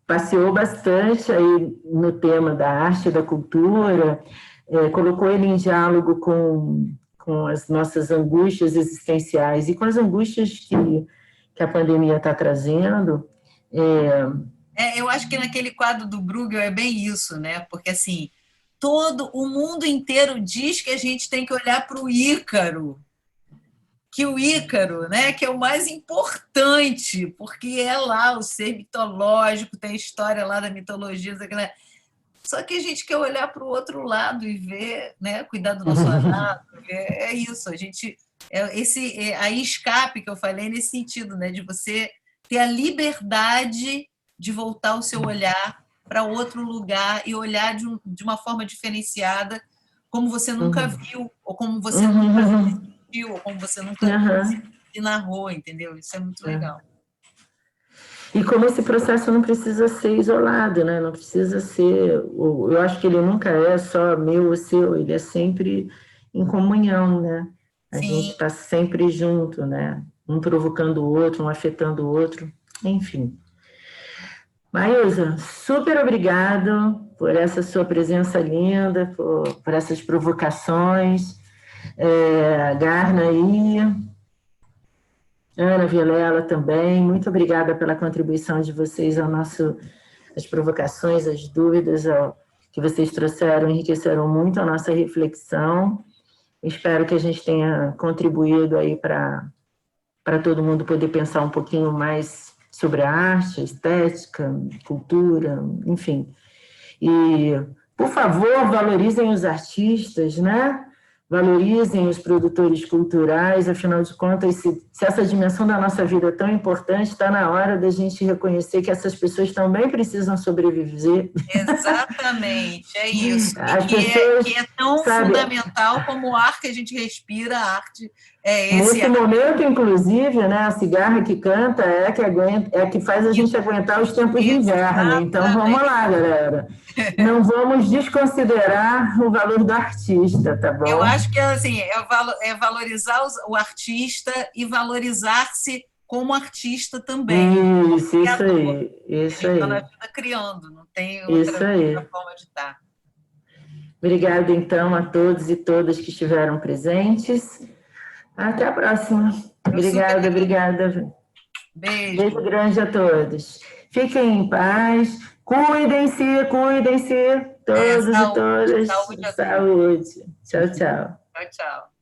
passeou bastante aí no tema da arte e da cultura, colocou ele em diálogo com as nossas angústias existenciais e com as angústias que a pandemia está trazendo. Eu acho que naquele quadro do Bruegel é bem isso, né? Porque assim, todo o mundo inteiro diz que a gente tem que olhar para o Ícaro, que o Ícaro, né, que é o mais importante, porque é lá o ser mitológico, tem a história lá da mitologia, né? Só que a gente quer olhar para o outro lado e ver, né, cuidar do nosso arado, é isso, a gente aí escape que eu falei nesse sentido, né, de você ter a liberdade de voltar o seu olhar para outro lugar e olhar de uma forma diferenciada, como você nunca viu, ou como você nunca viu, ou como você nunca se narrou, entendeu? Isso é muito legal. E como esse processo não precisa ser isolado, né? Não precisa ser... Eu acho que ele nunca é só meu ou seu, ele é sempre em comunhão, né? A gente está sempre junto, né? Um provocando o outro, um afetando o outro, enfim. Maísa, super obrigado por essa sua presença linda, por essas provocações. Garna aí, Ana Vilela também, muito obrigada pela contribuição de vocês as provocações, as dúvidas que vocês trouxeram, enriqueceram muito a nossa reflexão. Espero que a gente tenha contribuído aí para todo mundo poder pensar um pouquinho mais sobre a arte, a estética, cultura, enfim. E, por favor, valorizem os artistas, né? Valorizem os produtores culturais, afinal de contas, se essa dimensão da nossa vida é tão importante, está na hora da gente reconhecer que essas pessoas também precisam sobreviver. Exatamente, é isso. Que é tão fundamental como o ar que a gente respira, a arte é esse Nesse momento, inclusive, né, a cigarra que canta é que faz a gente aguentar os tempos de inverno. Então, vamos lá, galera. Não vamos desconsiderar o valor do artista, tá bom? Eu acho que assim, é valorizar o artista e valorizar-se como artista também. Isso aí. Está na vida criando, não tem outra forma de estar. Obrigada, então, a todos e todas que estiveram presentes. Até a próxima. Obrigada. Beijo grande a todos. Fiquem em paz. Cuidem-se, todos e todas. Saúde. Saúde. Tchau, tchau. Tchau.